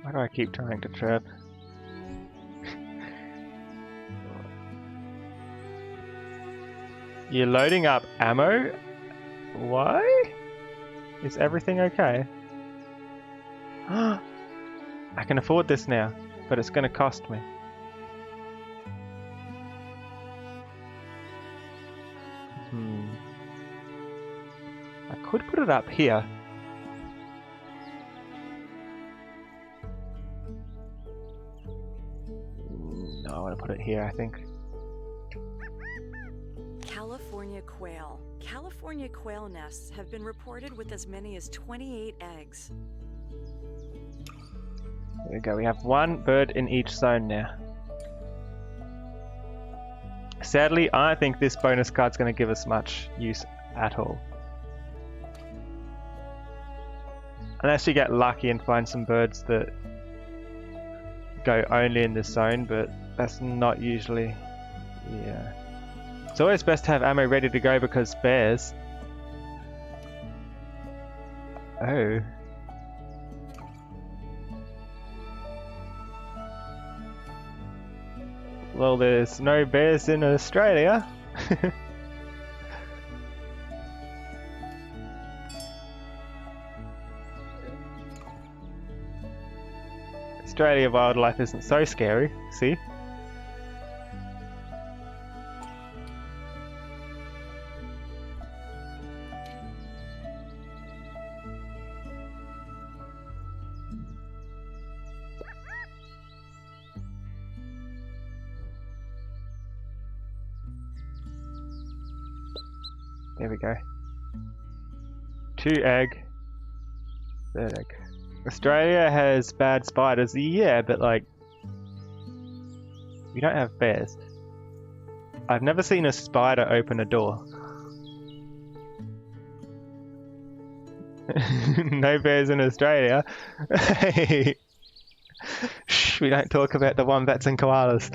Why do I keep trying to trap? You're loading up ammo? Why? Is everything okay? I can afford this now, but it's going to cost me. I could put it up here. No, I want to put it here, I think. California quail. California quail nests have been reported with as many as 28 eggs. There we go, we have one bird in each zone now. Sadly, I don't think this bonus card's going to give us much use at all. Unless you get lucky and find some birds that go only in this zone, but that's not usually... yeah. It's always best to have ammo ready to go because bears. Oh. Well, there's no bears in Australia. Australia wildlife isn't so scary, see? There we go. 2 egg. 3rd egg. Australia has bad spiders. Yeah, but like... we don't have bears. I've never seen a spider open a door. No bears in Australia. Hey. Shh, we don't talk about the wombats and koalas.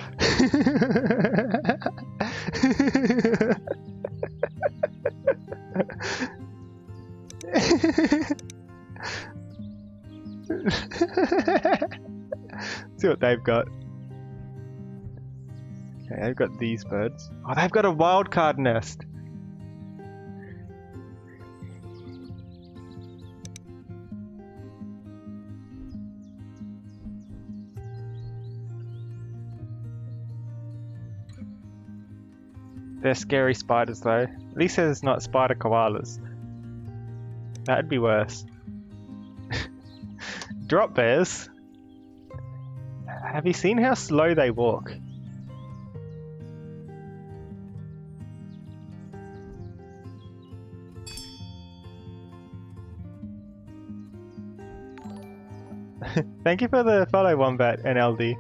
See what they've got. Okay, they've got these birds. Oh, they've got a wildcard nest. They're scary spiders though. At least there's not spider koalas. That'd be worse. Drop bears? Have you seen how slow they walk? Thank you for the follow, Wombat NLD.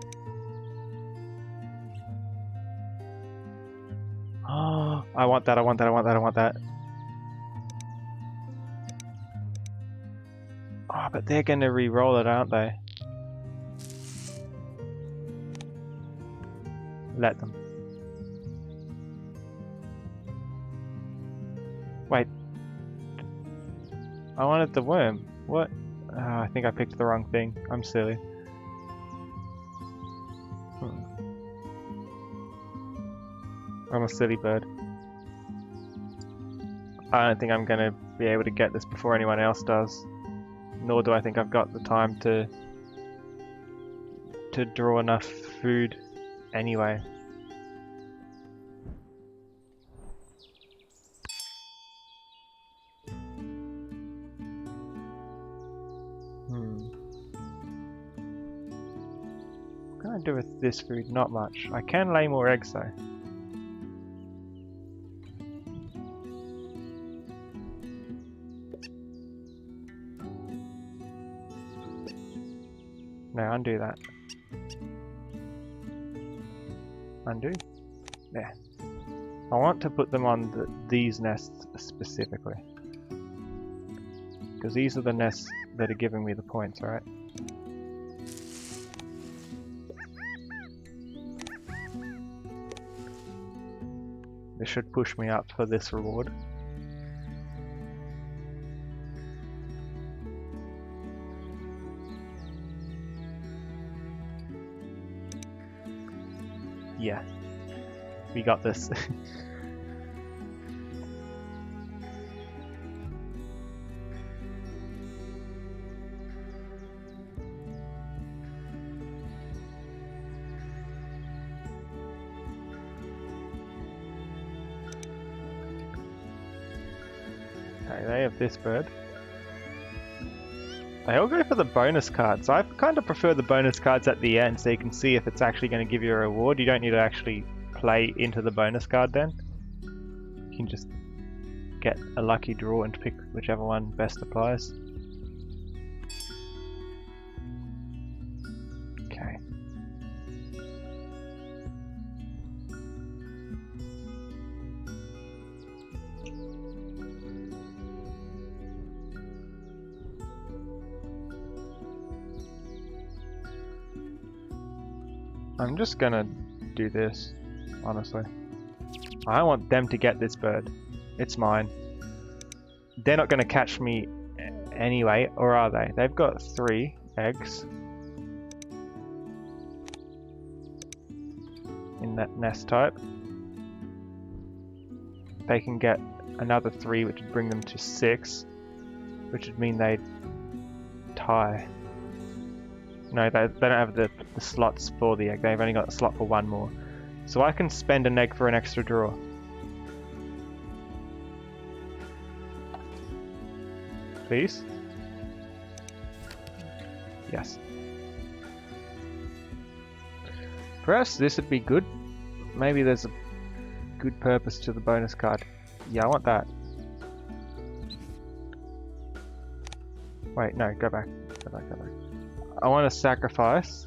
Oh, I want that, I want that, I want that, I want that. Oh, but they're gonna re-roll it, aren't they? Let them. Wait. I wanted the worm. What? Oh, I think I picked the wrong thing. I'm silly. I'm a silly bird. I don't think I'm gonna be able to get this before anyone else does. Nor do I think I've got the time to draw enough food anyway. What can I do with this food? Not much. I can lay more eggs though. No, undo that. Undo. There. I want to put them on these nests specifically. Because these are the nests that are giving me the points, right? This should push me up for this reward. Yeah, we got this. Okay, they have this bird. They all go for the bonus cards. I kind of prefer the bonus cards at the end so you can see if it's actually going to give you a reward. You don't need to actually play into the bonus card then. You can just get a lucky draw and pick whichever one best applies. Okay. I'm just gonna do this, honestly. I want them to get this bird. It's mine. They're not gonna catch me anyway, or are they? They've got 3 eggs in that nest type. They can get another 3, which would bring them to 6, which would mean they'd tie. No, they don't have the slots for the egg. They've only got a slot for 1 more. So I can spend an egg for an extra draw. Please? Yes. Perhaps this would be good. Maybe there's a good purpose to the bonus card. Yeah, I want that. Wait, no, go back. Go back, go back. I want to sacrifice.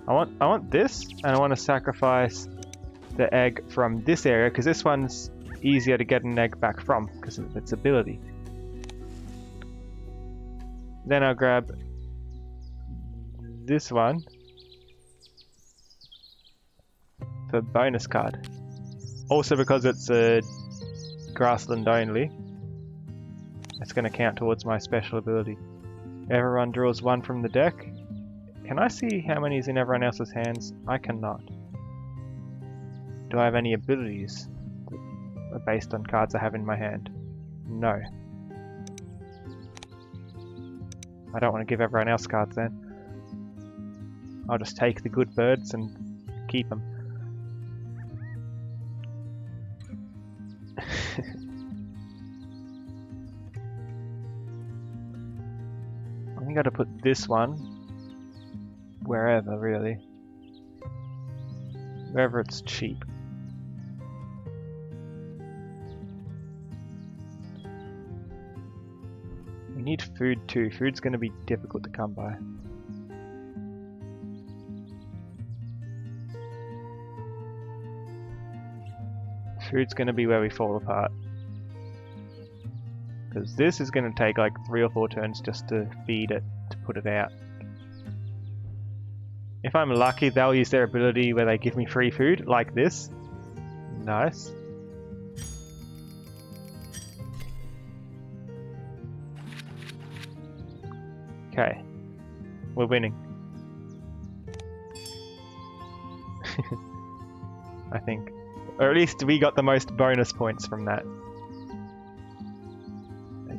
I want this, and I want to sacrifice the egg from this area, because this one's easier to get an egg back from, because of its ability. Then I'll grab this one for bonus card. Also because it's a grassland only, it's going to count towards my special ability. Everyone draws one from the deck. Can I see how many is in everyone else's hands? I cannot. Do I have any abilities that are based on cards I have in my hand? No. I don't want to give everyone else cards then. I'll just take the good birds and keep them. I think I gotta put this one wherever, really. Wherever it's cheap. We need food too. Food's gonna be difficult to come by. Food's gonna be where we fall apart. Because this is gonna take like 3 or 4 turns just to feed it, to put it out. If I'm lucky, they'll use their ability where they give me free food, like this. Nice. Okay. We're winning. I think. Or at least we got the most bonus points from that.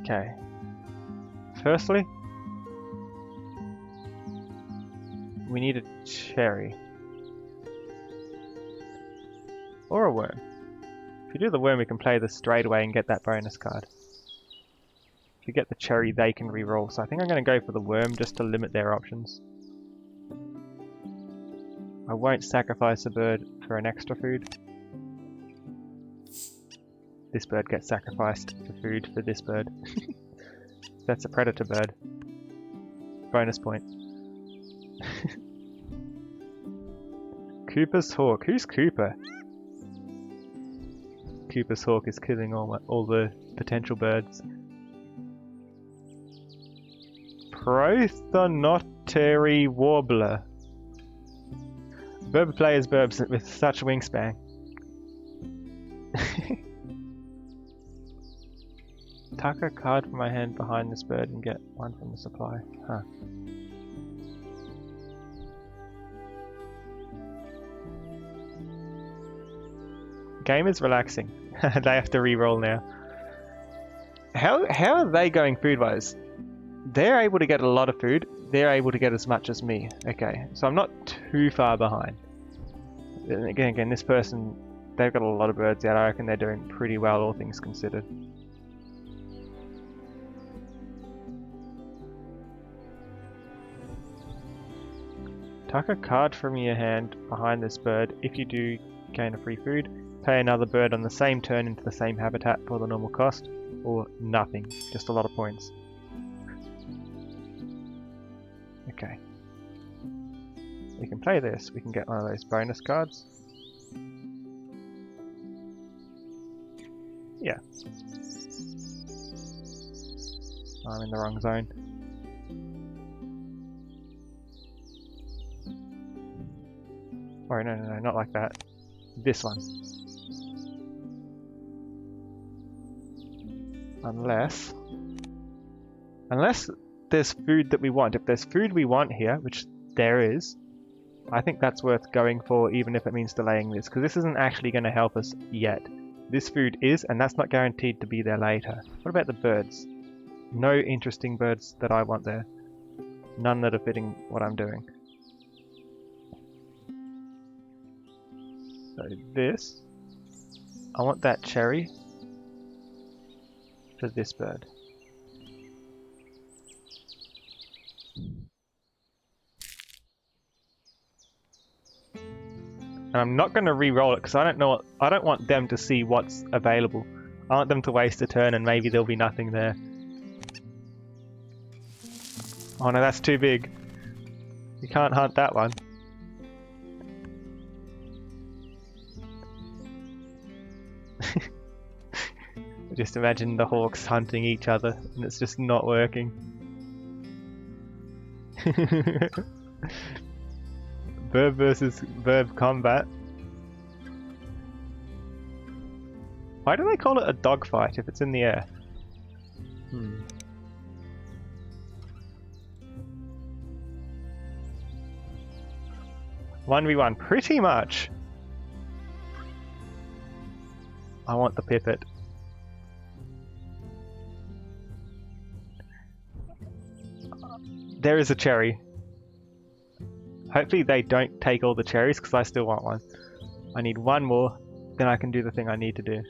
Okay. Firstly, we need a cherry. Or a worm. If you do the worm, we can play this straight away and get that bonus card. If you get the cherry, they can reroll. So I think I'm going to go for the worm just to limit their options. I won't sacrifice a bird for an extra food. This bird gets sacrificed for food for this bird. That's a predator bird. Bonus point. Cooper's hawk. Who's Cooper? Cooper's hawk is killing all the potential birds. Prothonotary warbler. Verb players verbs with such wingspan. Tuck a card from my hand behind this bird and get one from the supply. Huh. Game is relaxing. They have to re-roll now. How are they going food-wise? They're able to get a lot of food. They're able to get as much as me. Okay, so I'm not too far behind. And again, this person, they've got a lot of birds out. I reckon they're doing pretty well, all things considered. Tuck a card from your hand behind this bird. If you do, gain a free food. Pay another bird on the same turn into the same habitat for the normal cost. Or nothing. Just a lot of points. Okay. We can play this. We can get one of those bonus cards. Yeah. I'm in the wrong zone. Oh, no, not like that. This one. Unless there's food that we want. If there's food we want here, which there is, I think that's worth going for, even if it means delaying this, because this isn't actually going to help us yet. This food is, and that's not guaranteed to be there later. What about the birds? No interesting birds that I want there. None that are fitting what I'm doing. So this, I want that cherry for this bird. And I'm not going to re-roll it because I don't want them to see what's available. I want them to waste a turn and maybe there'll be nothing there. Oh no, that's too big. You can't hunt that one. Just imagine the hawks hunting each other and it's just not working. Verb versus verb combat. Why do they call it a dogfight if it's in the air? 1v1, pretty much. I want the pipit. There is a cherry. Hopefully they don't take all the cherries because I still want one. I need one more, then I can do the thing I need to do.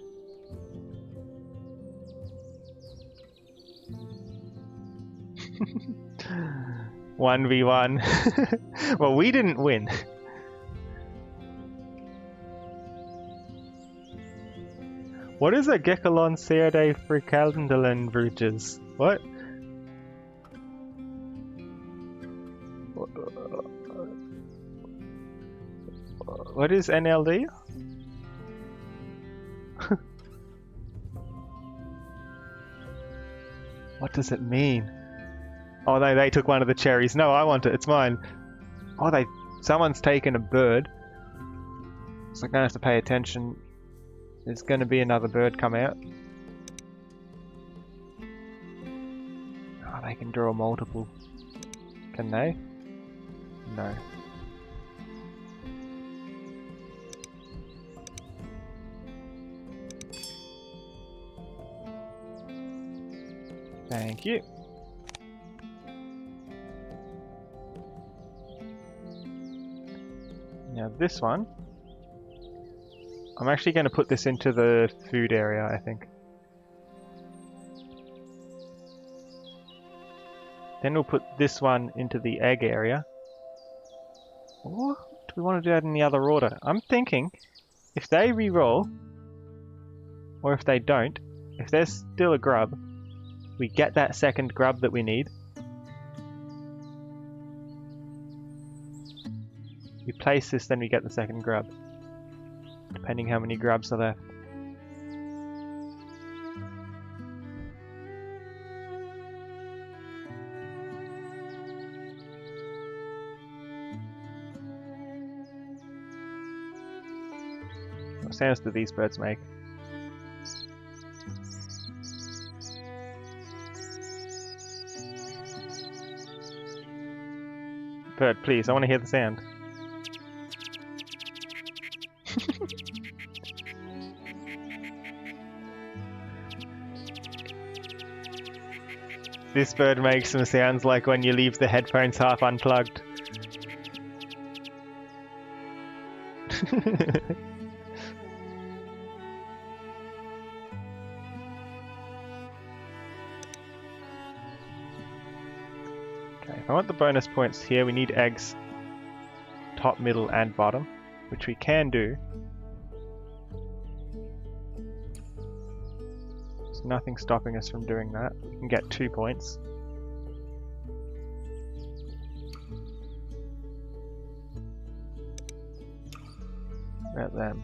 One v one. Well, we didn't win. What is a Gekalon Seade Fricaldelen Bruges? What? What is NLD? What does it mean? Oh no, they took one of the cherries. No, I want it. It's mine. Oh, someone's taken a bird. So I'm gonna have to pay attention. There's gonna be another bird come out. Oh, they can draw multiple. Can they? No. Thank you. Now this one, I'm actually going to put this into the food area, I think. Then we'll put this one into the egg area. Or do we want to do that in the other order? I'm thinking, if they re-roll, or if they don't, if there's still a grub, we get that second grub that we need. We place this, then we get the second grub. Depending how many grubs are left. What sounds do these birds make? Bird, please, I want to hear the sound. This bird makes some sounds like when you leave the headphones half unplugged. Okay, if I want the bonus points here, we need eggs top, middle, and bottom, which we can do. There's nothing stopping us from doing that. We can get 2 points. About them.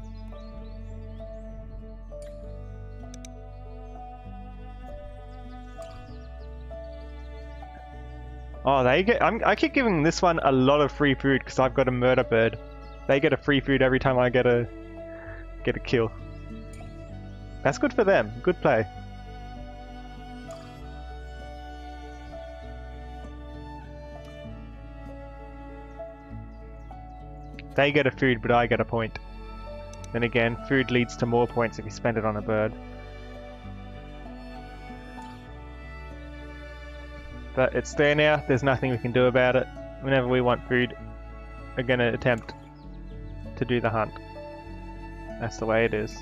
Oh, they get. I keep giving this one a lot of free food because I've got a murder bird. They get a free food every time I get a kill. That's good for them. Good play. They get a food, but I get a point. Then again, food leads to more points if you spend it on a bird. But it's there now, there's nothing we can do about it. Whenever we want food, we're going to attempt to do the hunt. That's the way it is.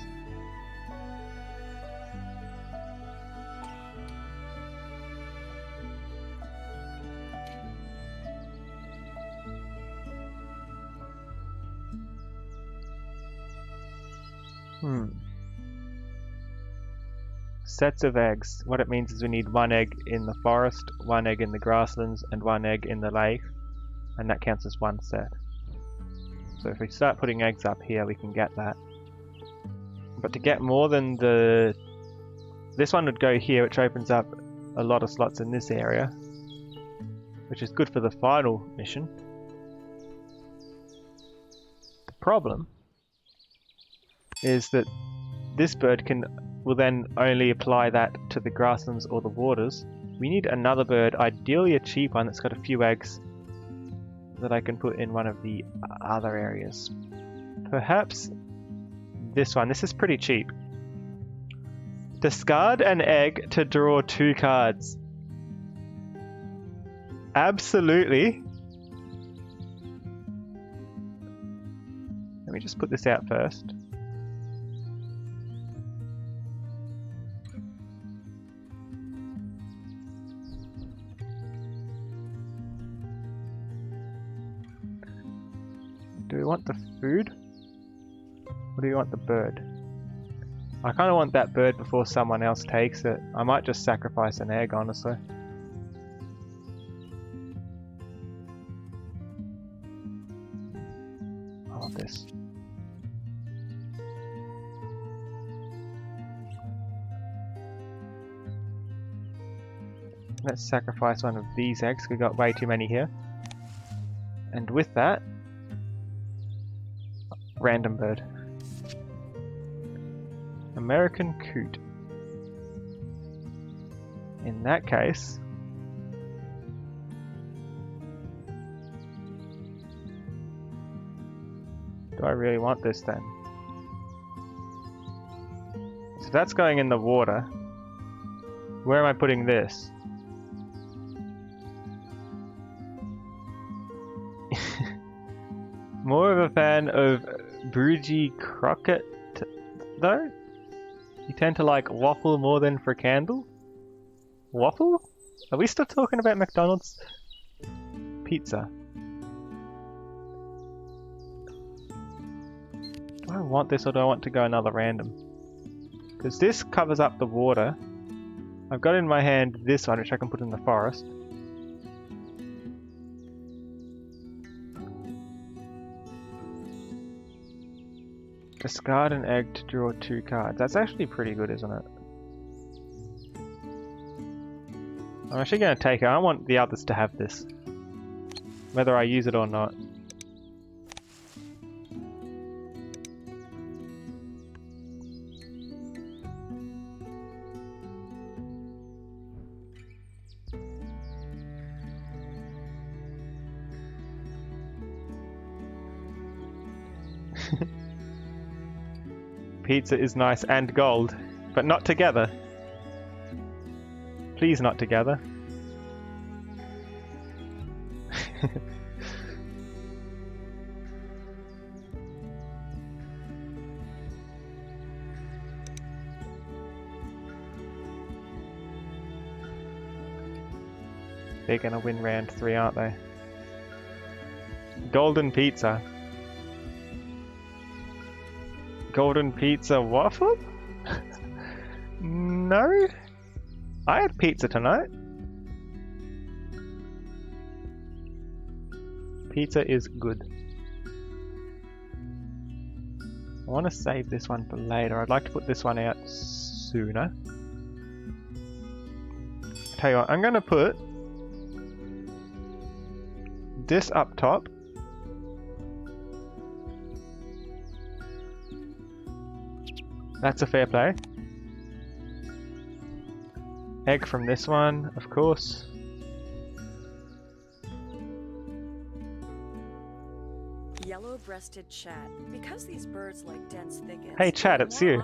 Sets of eggs. What it means is we need 1 egg in the forest, 1 egg in the grasslands, and 1 egg in the lake, and that counts as 1 set. So if we start putting eggs up here, we can get that. But to get more than this one would go here, which opens up a lot of slots in this area, which is good for the final mission. The problem is that this bird will then only apply that to the grasslands or the waters. We need another bird, ideally a cheap one that's got a few eggs, that I can put in one of the other areas. Perhaps this one. This is pretty cheap. Discard an egg to draw 2 cards. Absolutely. Let me just put this out first. Do we want the food? Or do we want the bird? I kind of want that bird before someone else takes it. I might just sacrifice an egg, honestly. I want this. Let's sacrifice one of these eggs. We got way too many here. And with that, random bird. American coot. In that case, do I really want this then? So that's going in the water. Where am I putting this? More of a fan of Bougie Crockett, though? You tend to like waffle more than fricandle? Waffle? Are we still talking about McDonald's? Pizza. Do I want this or do I want to go another random? Because this covers up the water. I've got in my hand this one, which I can put in the forest. Discard an egg to draw 2 cards. That's actually pretty good, isn't it? I'm actually going to take it. I want the others to have this, whether I use it or not. Pizza is nice and gold, but not together. Please not together. They're gonna win round 3, aren't they? Golden pizza. Golden pizza waffle? No? I had pizza tonight. Pizza is good. I want to save this one for later. I'd like to put this one out sooner. Tell you what, I'm going to put this up top. That's a fair play. Egg from this one, of course. Yellow-breasted chat. Because these birds like dense thickets. Hey chat, it's you.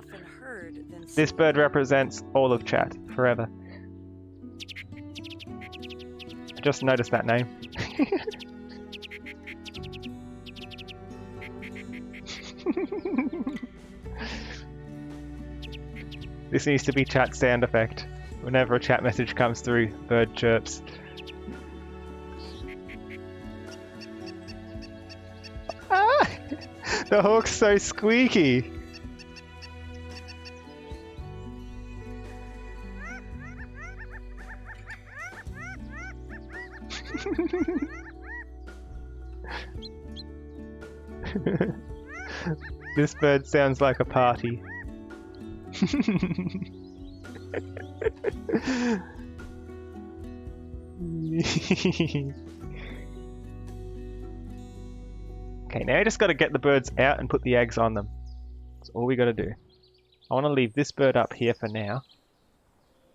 This bird represents all of chat, forever. I just noticed that name. This needs to be chat sound effect. Whenever a chat message comes through, bird chirps. Ah! The hawk's so squeaky! This bird sounds like a party. Okay, now you just got to get the birds out and put the eggs on them. That's all we got to do. I want to leave this bird up here for now.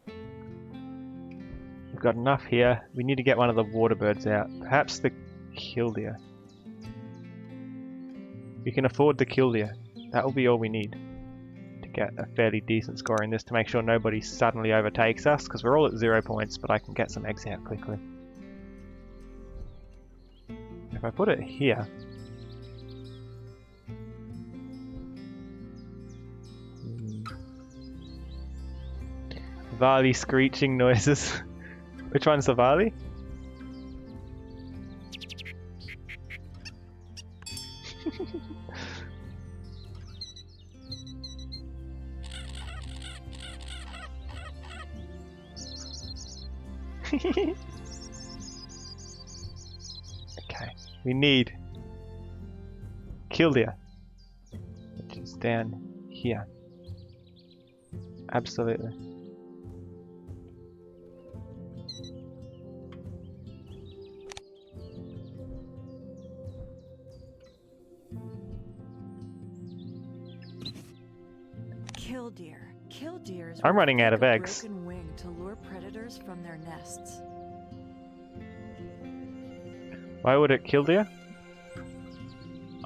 We've got enough here. We need to get one of the water birds out. Perhaps the killdeer. We can afford the killdeer. That will be all we need to get a fairly decent score in this, to make sure nobody suddenly overtakes us, because we're all at 0 points, but I can get some eggs out quickly. If I put it here... Varley screeching noises. Which one's the Varley? Okay, we need killdeer, which is down here. Absolutely. Killdeers I'm running out of work a eggs. broken wing to lure predators from their nests. Why would it killdeer?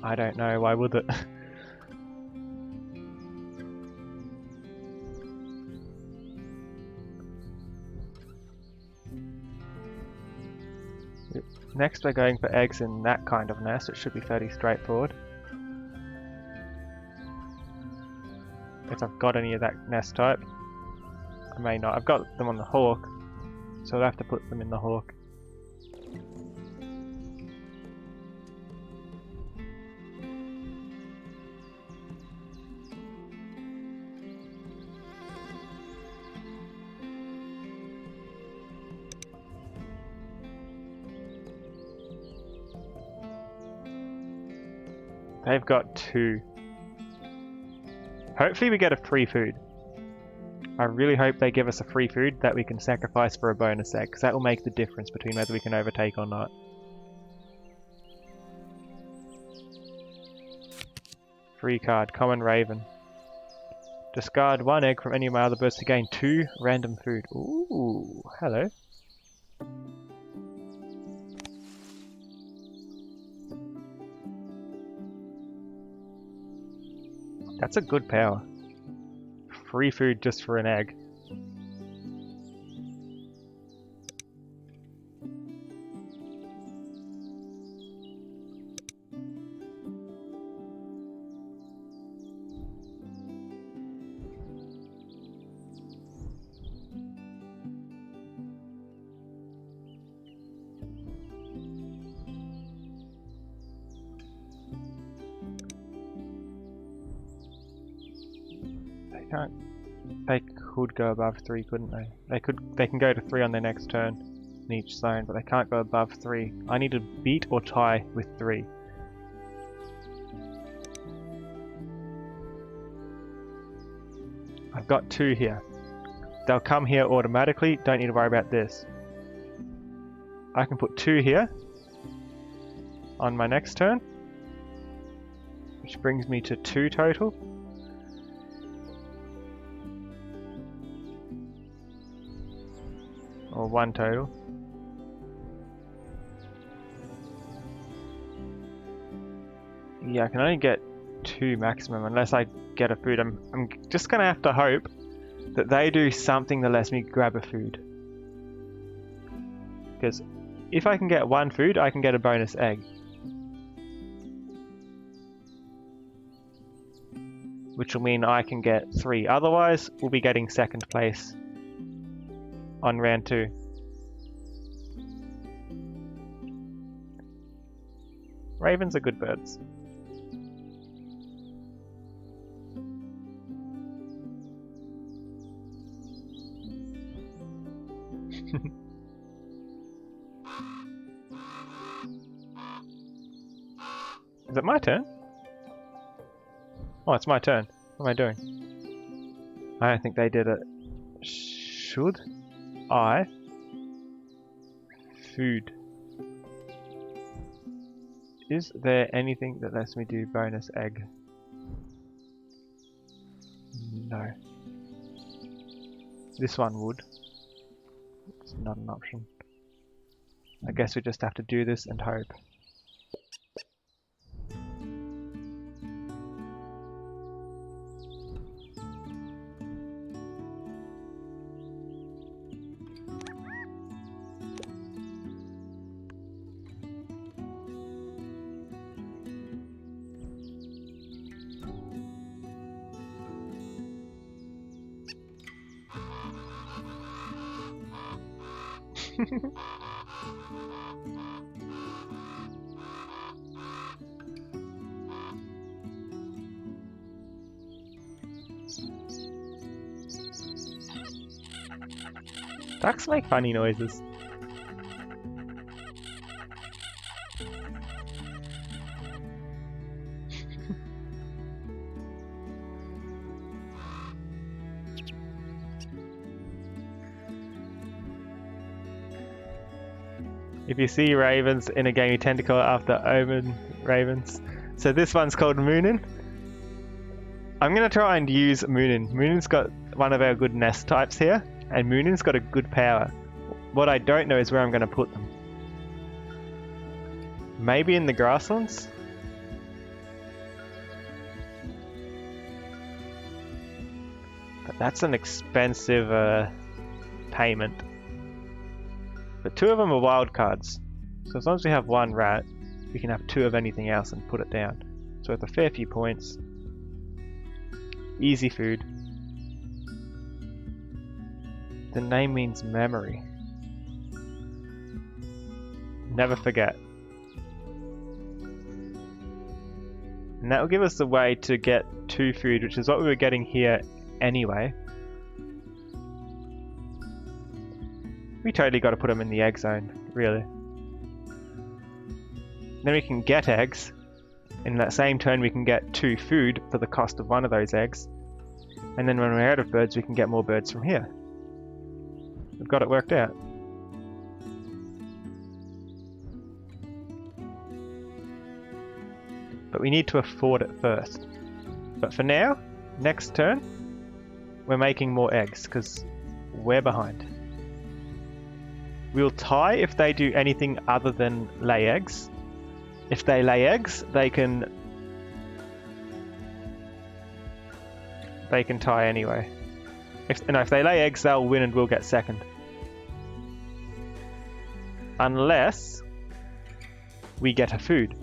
I don't know. Why would it? Next we're going for eggs in that kind of nest. It should be fairly straightforward. If I've got any of that nest type. I may not. I've got them on the hawk, so I'll have to put them in the hawk. They've got 2. Hopefully we get a free food. I really hope they give us a free food that we can sacrifice for a bonus egg, because that will make the difference between whether we can overtake or not. Free card, common raven. Discard 1 egg from any of my other birds to gain 2 random food. Ooh, hello. That's a good power. Free food just for an egg. They could go above 3, couldn't they? They can go to 3 on their next turn in each zone, but they can't go above 3. I need to beat or tie with 3. I've got 2 here. They'll come here automatically, don't need to worry about this. I can put 2 here on my next turn, which brings me to 2 total. Or 1 total. Yeah, I can only get 2 maximum unless I get a food. I'm just gonna have to hope that they do something that lets me grab a food. Because if I can get 1 food, I can get a bonus egg. Which will mean I can get 3. Otherwise, we'll be getting 2nd place on round 2. Ravens are good birds. Is it my turn? Oh, it's my turn. What am I doing? I don't think they did it. Should I? Food. Is there anything that lets me do bonus egg? No. This one would. It's not an option. I guess we just have to do this and hope. Ducks make funny noises. If you see ravens in a game, you tend to call it after omen ravens. So this one's called Moonin. I'm going to try and use Moonin. Moonin's got one of our good nest types here, and Moonin's got a good power. What I don't know is where I'm going to put them. Maybe in the grasslands? But that's an expensive payment. But 2 of them are wild cards. So as long as we have 1 rat, we can have 2 of anything else and put it down. So with a fair few points. Easy food. The name means memory. Never forget. And that will give us the way to get 2 food, which is what we were getting here anyway. We totally got to put them in the egg zone, really. Then we can get eggs. In that same turn we can get 2 food for the cost of 1 of those eggs. And then when we're out of birds we can get more birds from here. We've got it worked out. But we need to afford it first. But for now, next turn, we're making more eggs because we're behind. We'll tie if they do anything other than lay eggs. If they lay eggs, they can tie anyway. If they lay eggs, they'll win and we'll get second. Unless we get a food.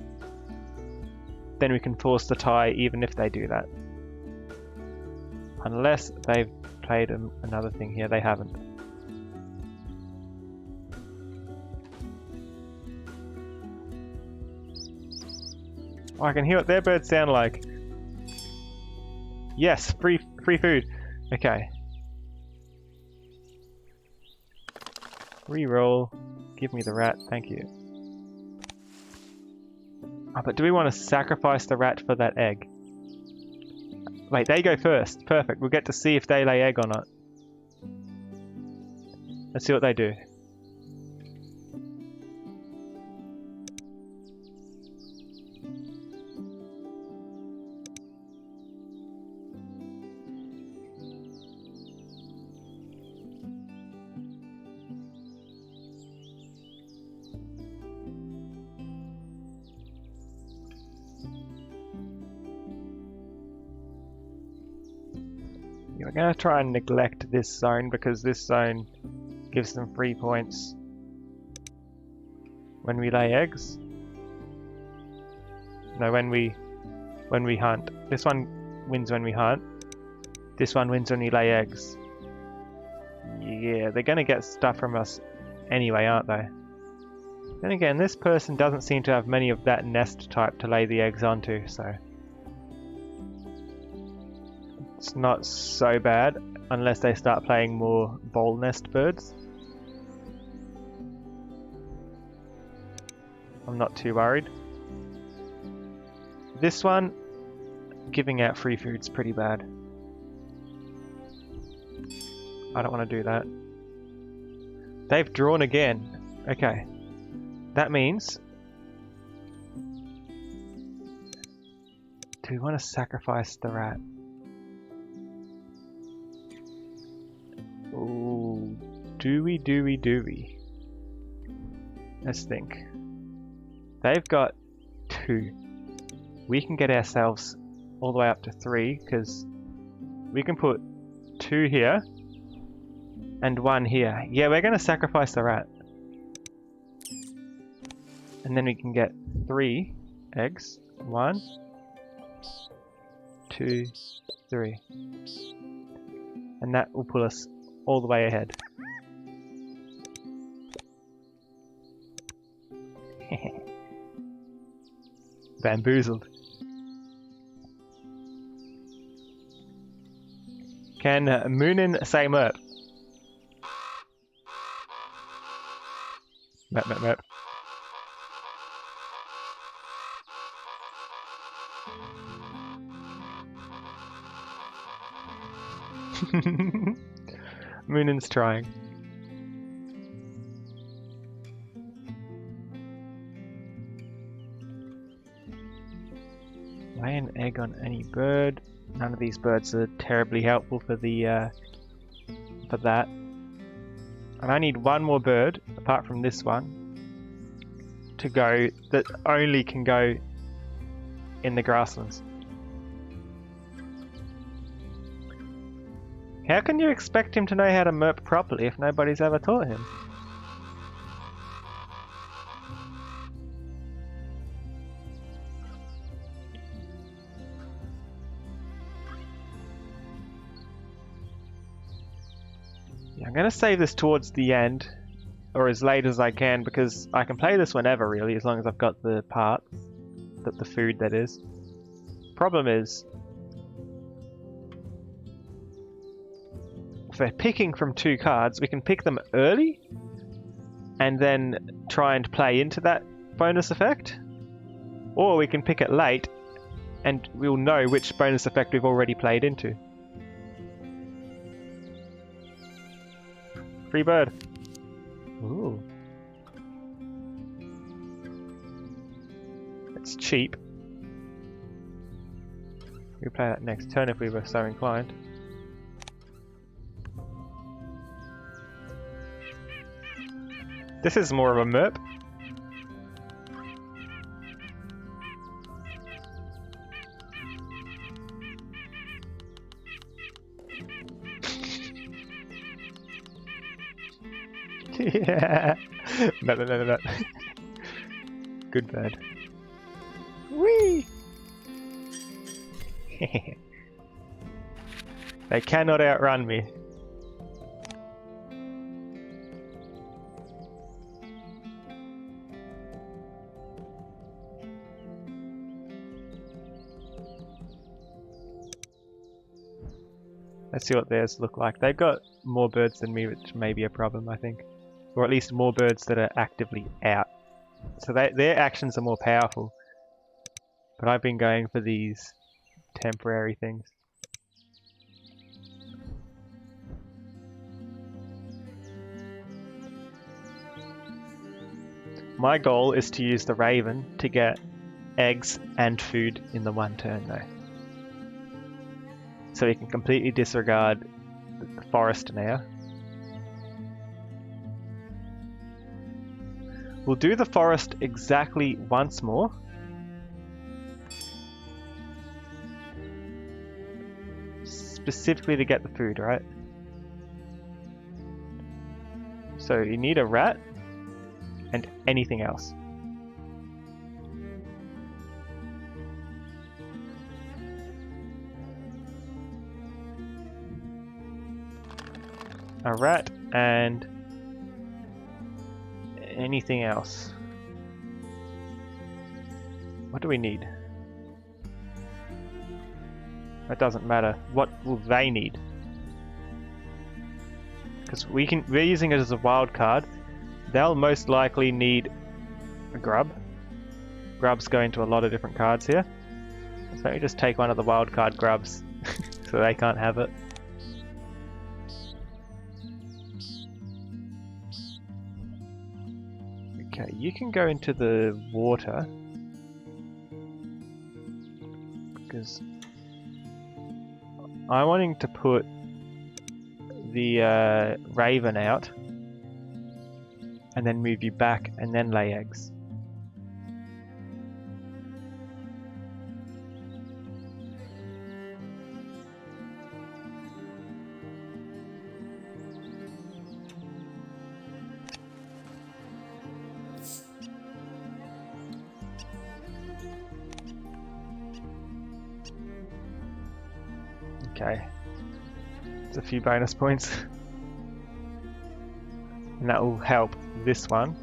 Then we can force the tie even if they do that. Unless they've played another thing here. They haven't. Oh, I can hear what their birds sound like. Yes, free food. Okay. Reroll. Give me the rat, thank you. Oh, but do we want to sacrifice the rat for that egg? Wait, they go first. Perfect. We'll get to see if they lay egg or not. Let's see what they do. We're going to try and neglect this zone because this zone gives them free points when we lay eggs. No, when we hunt. This one wins when we hunt. This one wins when we lay eggs. Yeah, they're going to get stuff from us anyway, aren't they? Then again, this person doesn't seem to have many of that nest type to lay the eggs onto, so it's not so bad unless they start playing more bowl nest birds. I'm not too worried. This one, giving out free food's pretty bad. I don't want to do that. They've drawn again. Okay. That means... do we want to sacrifice the rat? Ooh, do we? Let's think. They've got 2. We can get ourselves all the way up to 3 because we can put 2 here and 1 here. Yeah, we're going to sacrifice the rat. And then we can get 3 eggs. 1, 2, 3. And that will pull us all the way ahead. Bamboozled. Can Moonin say merp? Merp. Moonin's trying. Lay an egg on any bird. None of these birds are terribly helpful for the for that. And I need one more bird, apart from this one, to go, that only can go in the grasslands. How can you expect him to know how to merp properly if nobody's ever taught him? Yeah, I'm going to save this towards the end, or as late as I can, because I can play this whenever really, as long as I've got the parts, the food that is. Problem is, if we're picking from 2 cards, we can pick them early and then try and play into that bonus effect. Or we can pick it late and we'll know which bonus effect we've already played into. Free bird. Ooh. It's cheap. We'll play that next turn if we were so inclined. This is more of a merp. Yeah. No. Good bird. Whee! They cannot outrun me. Let's see what theirs look like. They've got more birds than me, which may be a problem, I think. Or at least more birds that are actively out. So their actions are more powerful. But I've been going for these temporary things. My goal is to use the Raven to get eggs and food in the one turn though. So we can completely disregard the forest now. We'll do the forest exactly once more. Specifically to get the food, right? So you need a rat and anything else. A rat and anything else. What do we need? That doesn't matter. What will they need? Because we're using it as a wild card. They'll most likely need a grub. Grubs go into a lot of different cards here. So let me just take one of the wildcard grubs so they can't have it. Okay, you can go into the water because I'm wanting to put the raven out and then move you back and then lay eggs. Okay, it's a few bonus points. And that will help this one.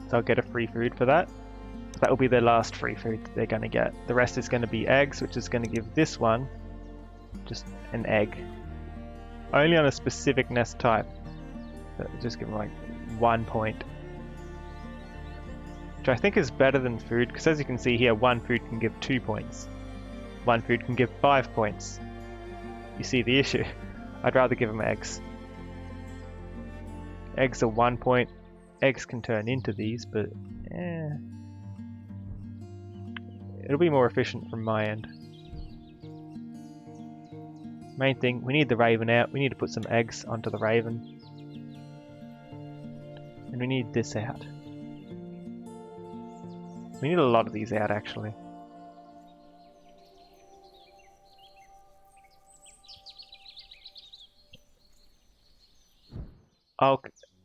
So I'll get a free food for that. That will be their last free food they're going to get. The rest is going to be eggs, which is going to give this one just an egg. Only on a specific nest type. So just give them like 1 point. Which I think is better than food, because as you can see here, one food can give 2 points. One food can give 5 points. You see the issue. I'd rather give them eggs. Eggs are 1 point. Eggs can turn into these, but it'll be more efficient from my end. Main thing, we need the raven out. We need to put some eggs onto the raven. And we need this out. We need a lot of these out, actually.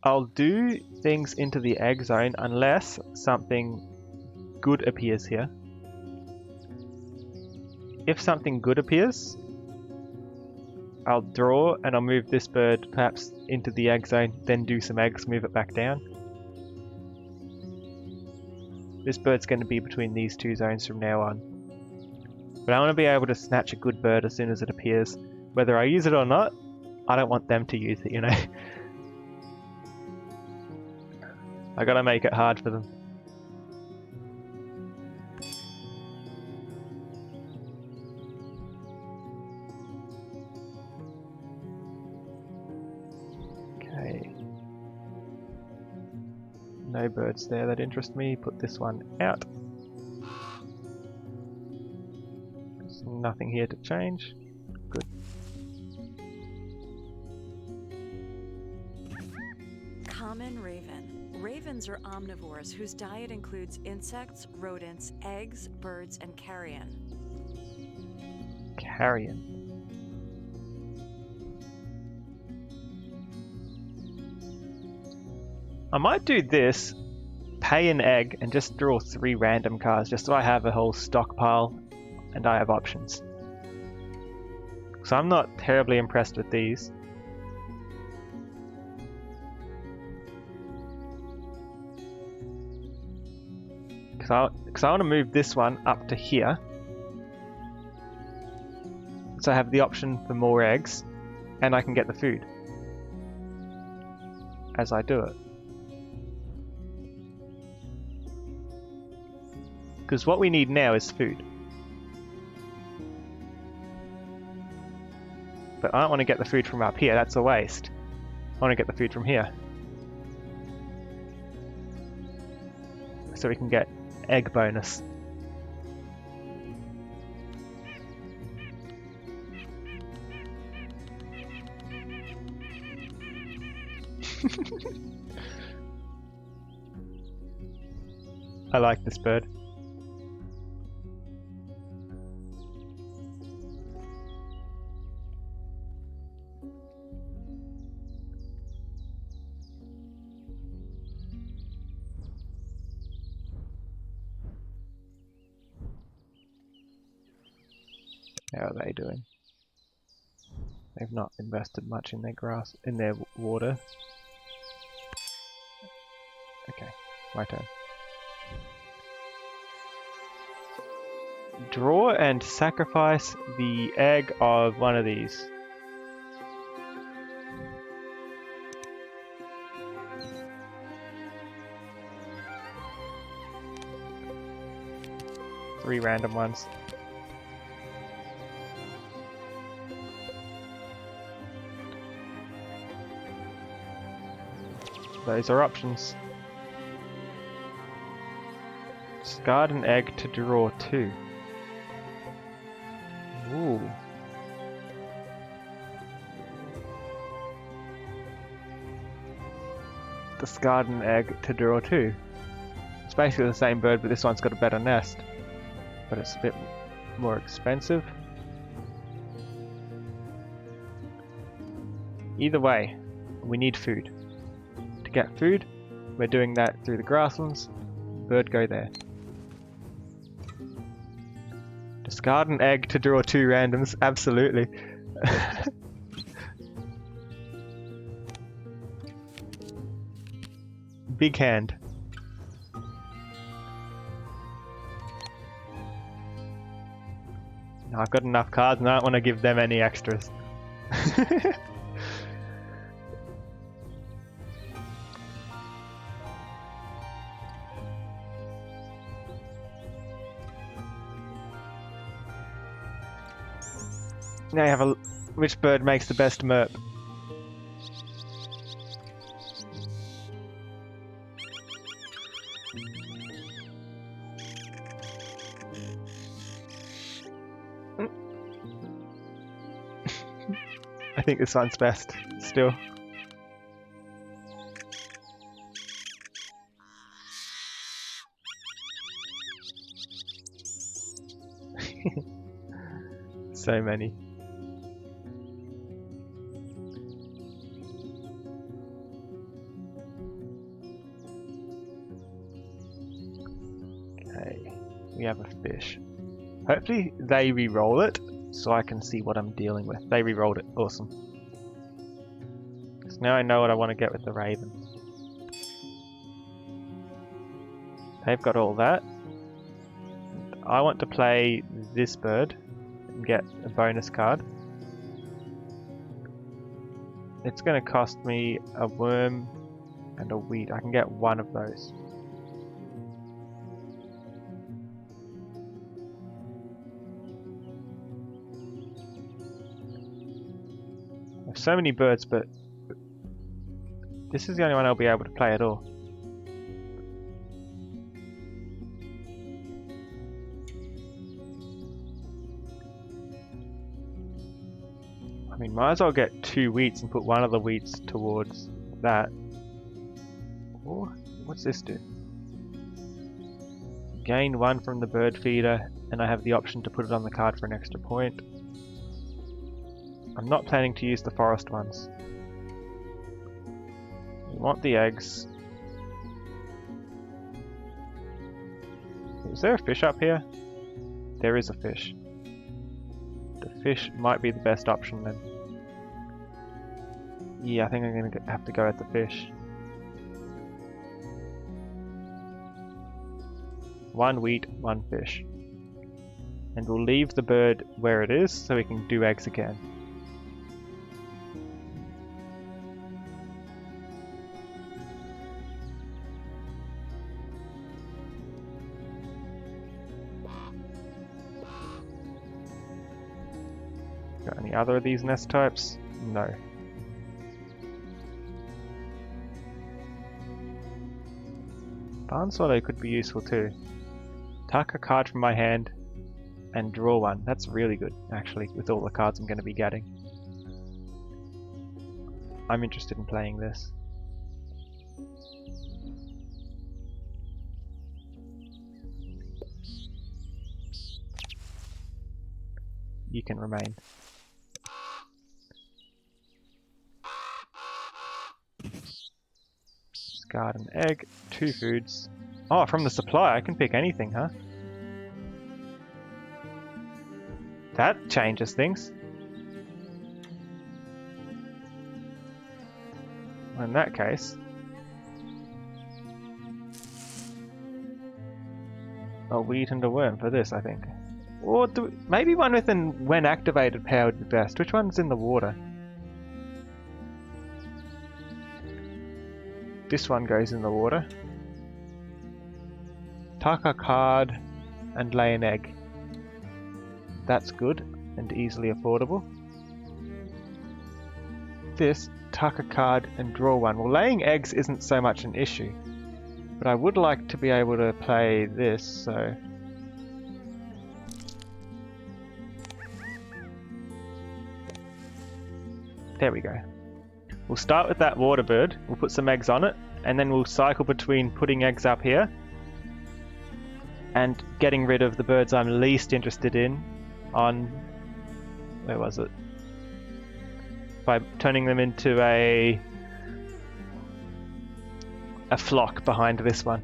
I'll do things into the egg zone unless something good appears here. If something good appears, I'll draw and I'll move this bird perhaps into the egg zone, then do some eggs, move it back down. This bird's going to be between these two zones from now on. But I want to be able to snatch a good bird as soon as it appears. Whether I use it or not, I don't want them to use it, you know. I gotta make it hard for them. Okay. No birds there that interest me. Put this one out. There's nothing here to change. Good. Common raven. Ravens are omnivores whose diet includes insects, rodents, eggs, birds, and carrion. Carrion. I might do this, pay an egg, and just draw 3 random cards, just so I have a whole stockpile and I have options. So I'm not terribly impressed with these. Because I want to move this one up to here. So I have the option for more eggs, and I can get the food as I do it. Because what we need now is food. But I don't want to get the food from up here, that's a waste. I want to get the food from here. So we can get egg bonus. I like this bird. How are they doing? They've not invested much in their grass, in their water. Okay, my turn. Draw and sacrifice the egg of one of these. 3 random ones. Those are options. Discard an egg to draw 2. Ooh. Discard an egg to draw 2. It's basically the same bird, but this one's got a better nest. But it's a bit more expensive. Either way, we need food. To get food, we're doing that through the grasslands. Bird, go there. Discard an egg to draw 2 randoms, absolutely. Big hand. No, I've got enough cards and I don't want to give them any extras. Now you have a... Which bird makes the best merp? I think this one's best, still. So many. Okay, we have a fish. Hopefully they re-roll it, so I can see what I'm dealing with. They re-rolled it, awesome. So now I know what I want to get with the raven. They've got all that. I want to play this bird and get a bonus card. It's going to cost me a worm and a wheat. I can get one of those. I have so many birds, but this is the only one I'll be able to play at all. I mean, might as well get 2 wheats and put one of the wheats towards that. Or, what's this do? Gain 1 from the bird feeder, and I have the option to put it on the card for an extra point. I'm not planning to use the forest ones. We want the eggs. Is there a fish up here? There is a fish. The fish might be the best option then. Yeah, I think I'm going to have to go at the fish. 1 wheat, 1 fish. And we'll leave the bird where it is so we can do eggs again. Got any other of these nest types? No. Barn Swallow could be useful too. Tuck a card from my hand and draw one. That's really good, actually, with all the cards I'm going to be getting. I'm interested in playing this. You can remain. Discard an egg, 2 foods. Oh, from the supply, I can pick anything, huh? That changes things. In that case, a wheat and a worm for this, I think. Or maybe one with an when activated power would be best. Which one's in the water? This one goes in the water. Tuck a card and lay an egg. That's good and easily affordable. This, tuck a card and draw one. Well, laying eggs isn't so much an issue, but I would like to be able to play this, so... There we go. We'll start with that water bird, we'll put some eggs on it, and then we'll cycle between putting eggs up here and getting rid of the birds I'm least interested in on... where was it? By turning them into a flock behind this one.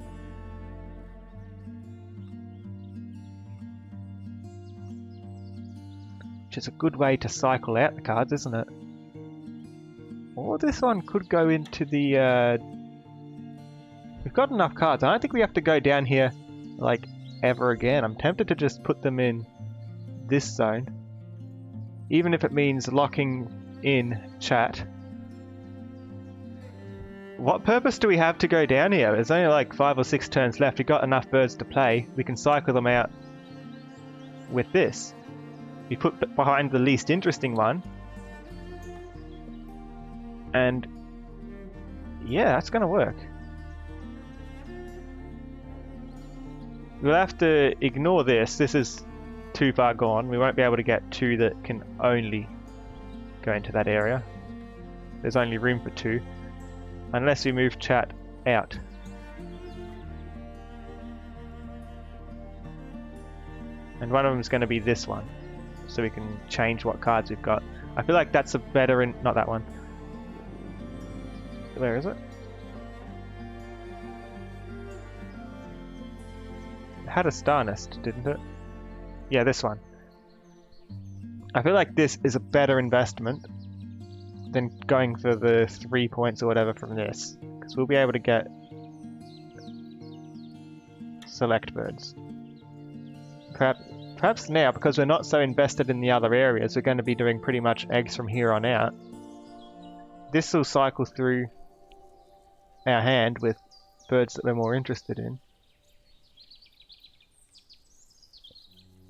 Which is a good way to cycle out the cards, isn't it? Or this one could go into the... We've got enough cards. I don't think we have to go down here, like, ever again. I'm tempted to just put them in this zone. Even if it means locking in chat. What purpose do we have to go down here? There's only like 5 or 6 turns left. We've got enough birds to play. We can cycle them out with this. We put behind the least interesting one. And yeah, that's going to work. We'll have to ignore this. This is too far gone. We won't be able to get 2 that can only go into that area. There's only room for 2. Unless we move chat out. And one of them is going to be this one. So we can change what cards we've got. I feel like that's a better... not that one. Where is it? It had a star nest, didn't it? Yeah, this one. I feel like this is a better investment than going for the 3 points or whatever from this. Because we'll be able to get select birds. Perhaps now, because we're not so invested in the other areas, we're going to be doing pretty much eggs from here on out. This will cycle through our hand with birds that we're more interested in.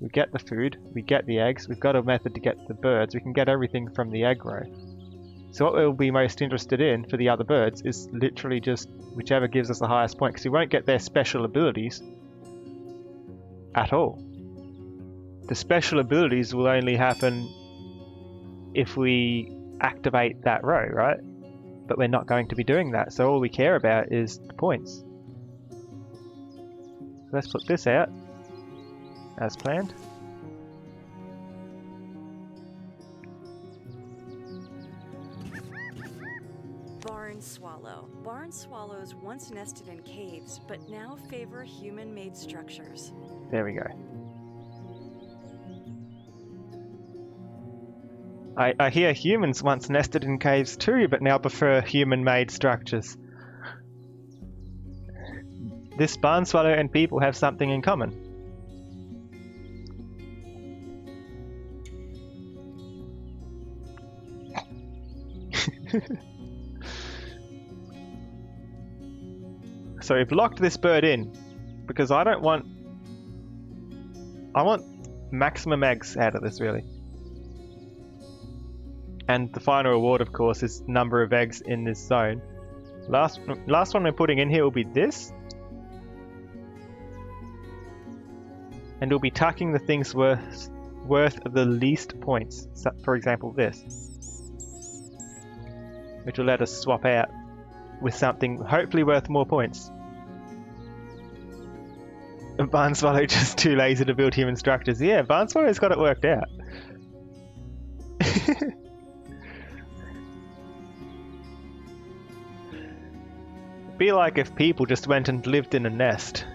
We get the food, we get the eggs, we've got a method to get the birds, we can get everything from the egg row. So what we'll be most interested in for the other birds is literally just whichever gives us the highest point, because we won't get their special abilities at all. The special abilities will only happen if we activate that row, right? But we're not going to be doing that, so all we care about is the points. Let's put this out as planned. Barn swallow. Barn swallows once nested in caves, but now favor human-made structures. There we go. I hear humans once nested in caves too, but now prefer human-made structures. This barn swallow and people have something in common. So we've locked this bird in, because I want maximum eggs out of this, really. And the final reward, of course, is number of eggs in this zone. Last one we're putting in here will be this. And we'll be tucking the things worth the least points. So, for example, this. Which will let us swap out with something hopefully worth more points. Barn Swallow just too lazy to build human structures. Yeah, Barn Swallow's got it worked out. Be like if people just went and lived in a nest.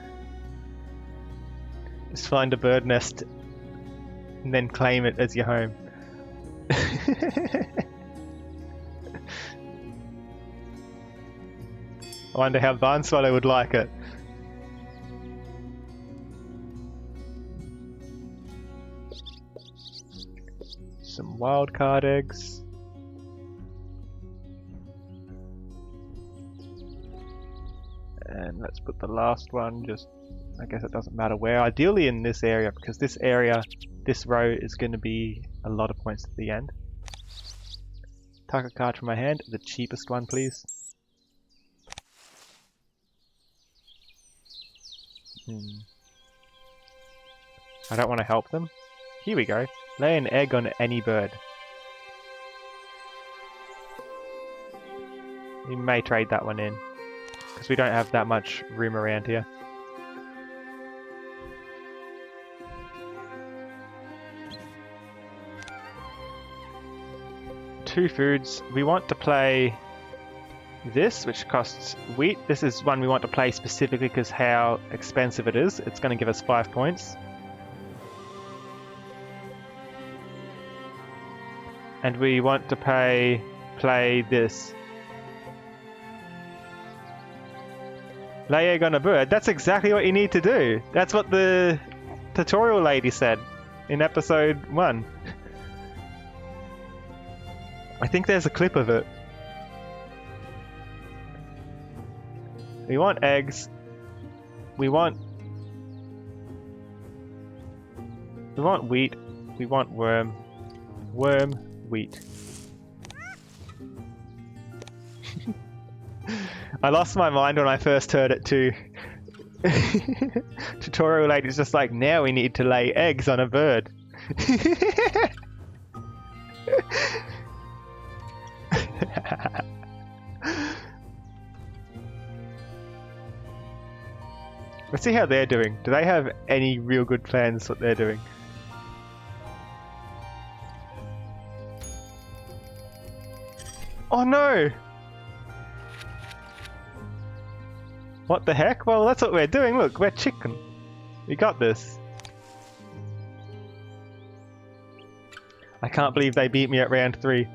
Just find a bird nest and then claim it as your home. I wonder how Barn Swallow would like it. Some wildcard eggs. And let's put the last one just I guess it doesn't matter where. Ideally in this area, because this area, this row is going to be a lot of points at the end. Tuck a card from my hand, the cheapest one please. I don't want to help them. Here we go. Lay an egg on any bird. We may trade that one in, because we don't have that much room around here. Two foods. We want to play this, which costs wheat. This is one we want to play specifically because how expensive it is. It's going to give us 5 points. And we want to play this. Lay egg on a bird. That's exactly what you need to do. That's what the tutorial lady said in episode 1. I think there's a clip of it. We want eggs. We want wheat. We want worm. Worm, wheat. I lost my mind when I first heard it too. Tutorial lady's just like, now we need to lay eggs on a bird. Let's see how they're doing. Do they have any real good plans what they're doing? Oh no! What the heck? Well, that's what we're doing. Look, we're chicken. We got this. I can't believe they beat me at round 3.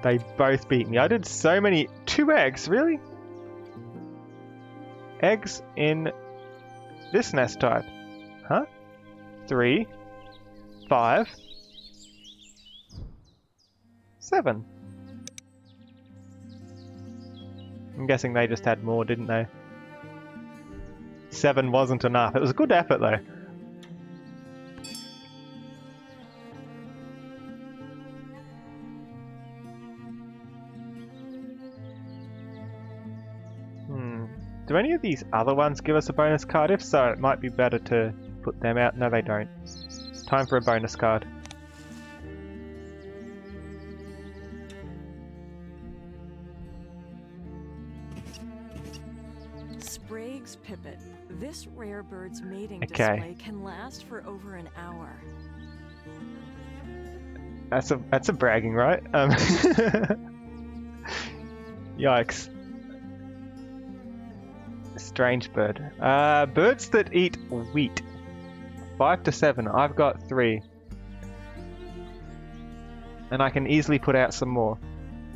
They both beat me. I did so many... 2 eggs, really? Eggs in this nest type. Huh? 3, 5, 7. I'm guessing they just had more, didn't they? 7 wasn't enough. It was a good effort though. Do any of these other ones give us a bonus card? If so, it might be better to put them out. No, they don't. Time for a bonus card. Sprague's pipit. This rare bird's mating display can last for over an hour. That's a bragging, right? Yikes. Strange bird. Birds that eat wheat. 5 to 7. I've got 3. And I can easily put out some more.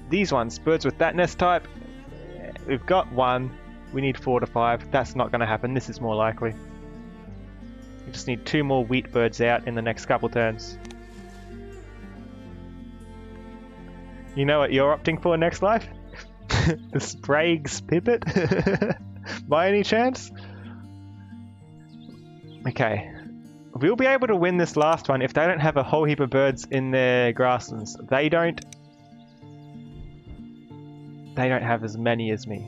These ones, birds with that nest type, we've got 1. We need 4 to 5. That's not going to happen. This is more likely. We just need 2 more wheat birds out in the next couple turns. You know what you're opting for next life? The Sprague's pipit? By any chance? Okay. We'll be able to win this last one if they don't have a whole heap of birds in their grasslands. They don't have as many as me.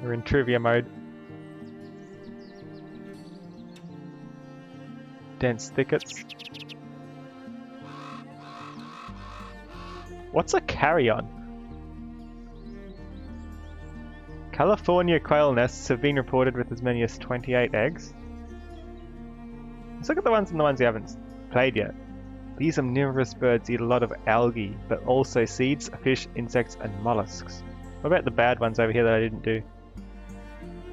We're in trivia mode. Dense thickets. What's a carrion? California quail nests have been reported with as many as 28 eggs. Let's look at the ones we haven't played yet. These omnivorous birds eat a lot of algae, but also seeds, fish, insects, and mollusks. What about the bad ones over here that I didn't do?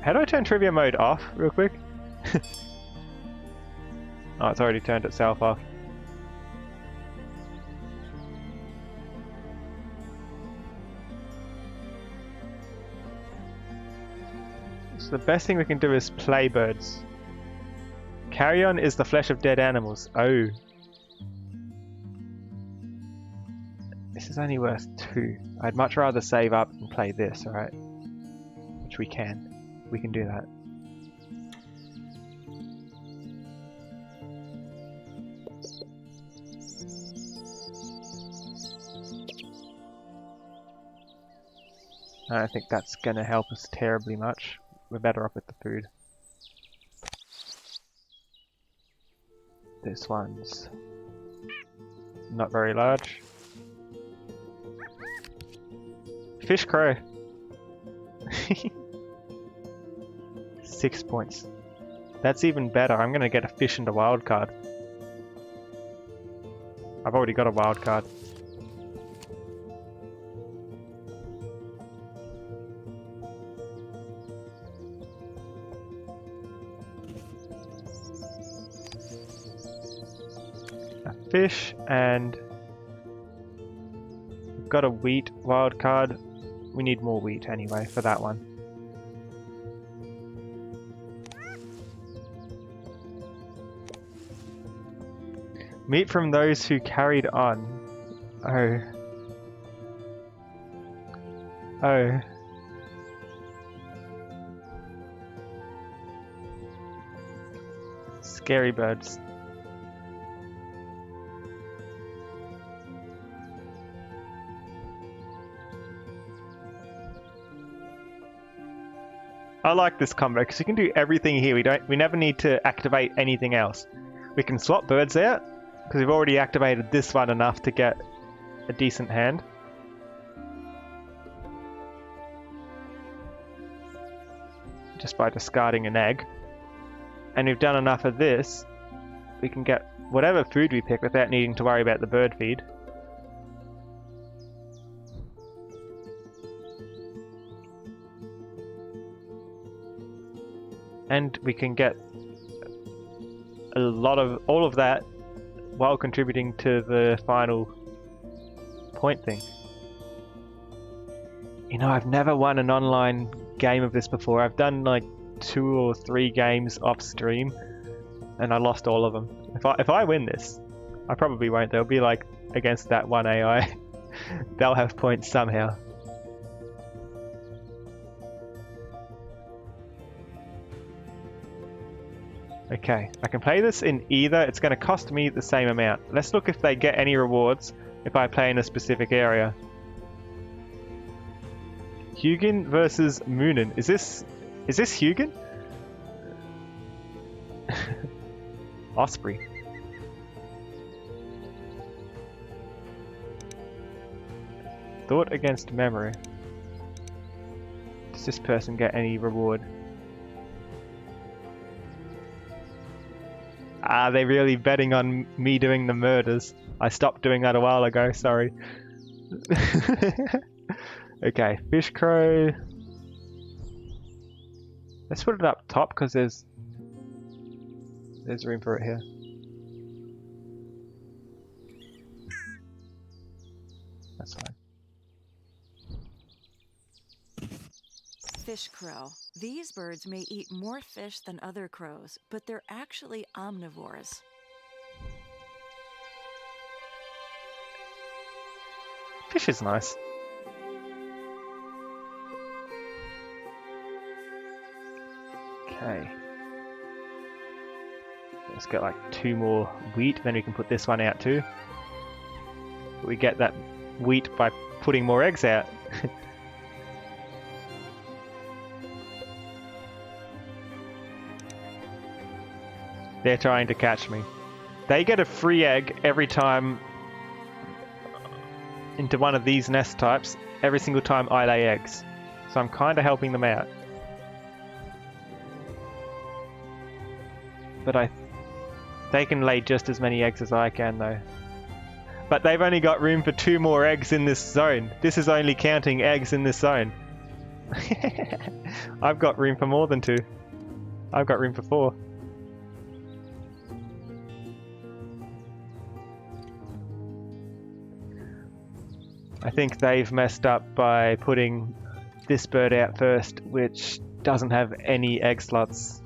How do I turn trivia mode off, real quick? Oh, it's already turned itself off. So the best thing we can do is play birds. Carrion is the flesh of dead animals. Oh. is only worth 2. I'd much rather save up and play this, alright? Which we can. We can do that. I don't think that's going to help us terribly much. We're better off with the food. This one's not very large. Fish crow. 6 points. That's even better. I'm going to get a fish and a wild card. I've already got a wild card. Fish, and we've got a wheat wild card. We need more wheat anyway for that one. Meat from those who carried on. Oh. Oh. Scary birds. I like this combo because you can do everything here. We never need to activate anything else. We can swap birds out because we've already activated this one enough to get a decent hand. Just by discarding an egg. And we've done enough of this, we can get whatever food we pick without needing to worry about the bird feed. And we can get a lot of all of that while contributing to the final point thing. You know, I've never won an online game of this before. I've done like 2 or 3 games off stream and I lost all of them. If I win this, I probably won't. They'll be like against that one AI. They'll have points somehow. Okay, I can play this in either. It's going to cost me the same amount. Let's look if they get any rewards if I play in a specific area. Hugin versus Moonin. Is this Hugin? Osprey. Thought against memory. Does this person get any reward? Ah, they're really betting on me doing the murders. I stopped doing that a while ago, sorry. Okay, fish crow. Let's put it up top because there's room for it here. That's fine. Fish crow. These birds may eat more fish than other crows, but they're actually omnivores. Fish is nice. Okay. Let's get like 2 more wheat, then we can put this one out too. We get that wheat by putting more eggs out. They're trying to catch me. They get a free egg every time into one of these nest types, every single time I lay eggs. So I'm kind of helping them out. But they can lay just as many eggs as I can though. But they've only got room for 2 more eggs in this zone. This is only counting eggs in this zone. I've got room for more than 2. I've got room for 4. I think they've messed up by putting this bird out first, which doesn't have any egg slots.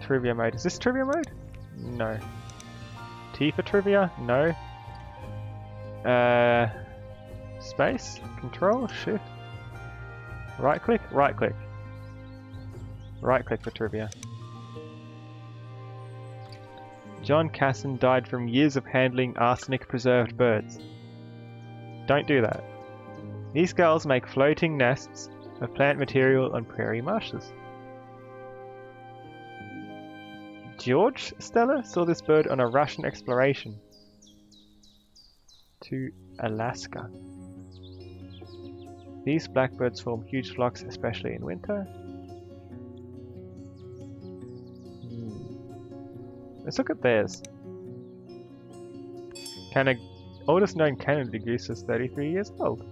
Trivia mode. Is this trivia mode? No. T for trivia? No. Space? Control? Shift? Right click? Right click. Right click for trivia. John Casson died from years of handling arsenic-preserved birds. Don't do that. These gulls make floating nests of plant material on prairie marshes. George Stella saw this bird on a Russian exploration to Alaska. These blackbirds form huge flocks, especially in winter. Let's look at theirs. Oldest known Canada goose is 33 years old.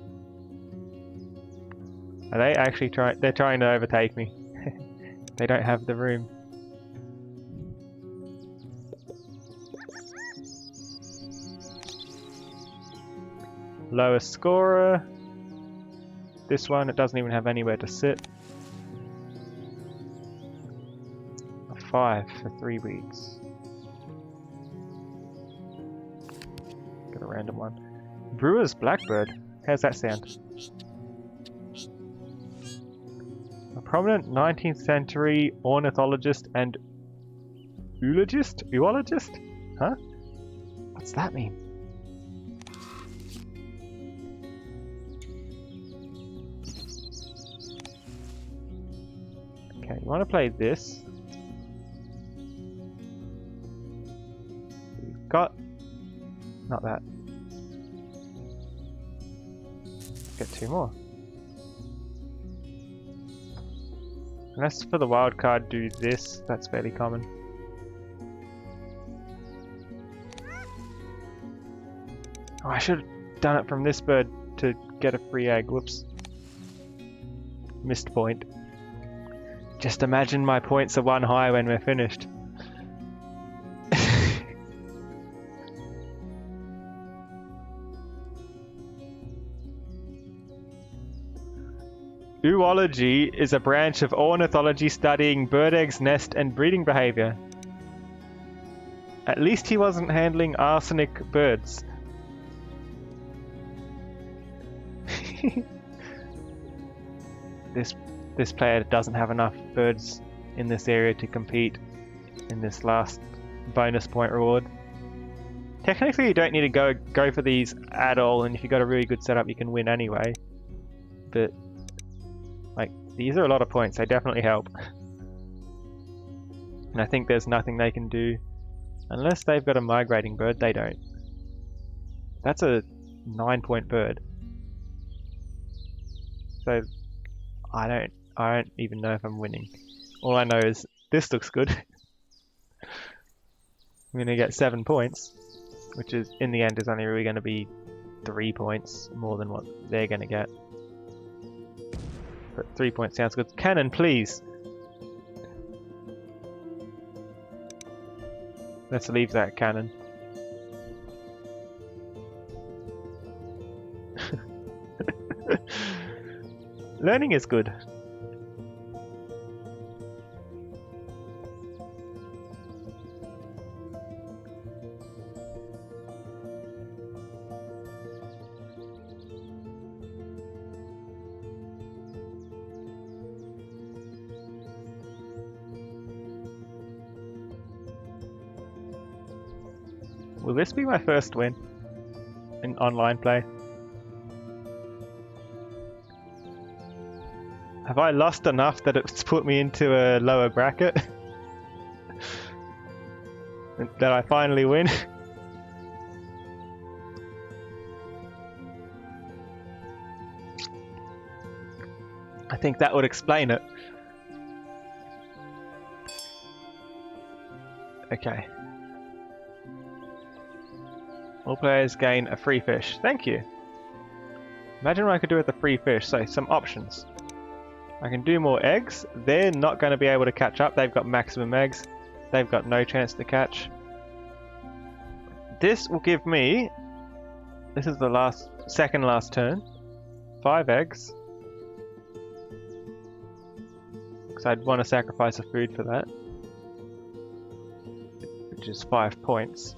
Are they actually they're trying to overtake me. They don't have the room. Lowest scorer. This one, it doesn't even have anywhere to sit. A 5 for 3 weeks. Get a random one. Brewer's Blackbird. How's that sound? A prominent 19th century ornithologist and oologist? Oologist? Huh? What's that mean? Okay, you want to play this. We've got... not that. Get 2 more. Unless for the wild card do this, that's fairly common. Oh, I should have done it from this bird to get a free egg. Whoops. Missed point. Just imagine my points are 1 high when we're finished. Oology is a branch of ornithology studying bird eggs, nest, and breeding behavior. At least he wasn't handling arsenic birds. This player doesn't have enough birds in this area to compete in this last bonus point reward. Technically you don't need to go for these at all, and if you've got a really good setup you can win anyway. But like, these are a lot of points, they definitely help. And I think there's nothing they can do unless they've got a migrating bird. They don't. That's a 9-point bird. So I don't even know if I'm winning. All I know is this looks good. I'm gonna get 7 points, which is in the end is only really gonna be 3 points more than what they're gonna get. But 3 points sounds good. Cannon, please. Let's leave that cannon. Learning is good. Will this be my first win in online play? Have I lost enough that it's put me into a lower bracket? That I finally win? I think that would explain it. Okay. All players gain a free fish. Thank you. Imagine what I could do with a free fish. So, some options. I can do more eggs. They're not going to be able to catch up. They've got maximum eggs. They've got no chance to catch. This will give me... This is the second last turn. 5 eggs. Because I'd want to sacrifice a food for that. which is 5 points.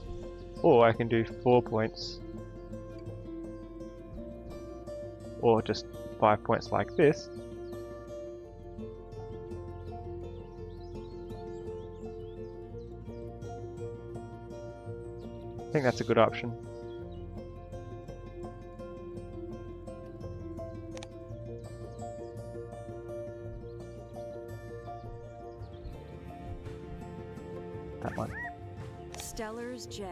Or I can do 4 points. Or just 5 points like this. I think that's a good option. That one. Steller's J.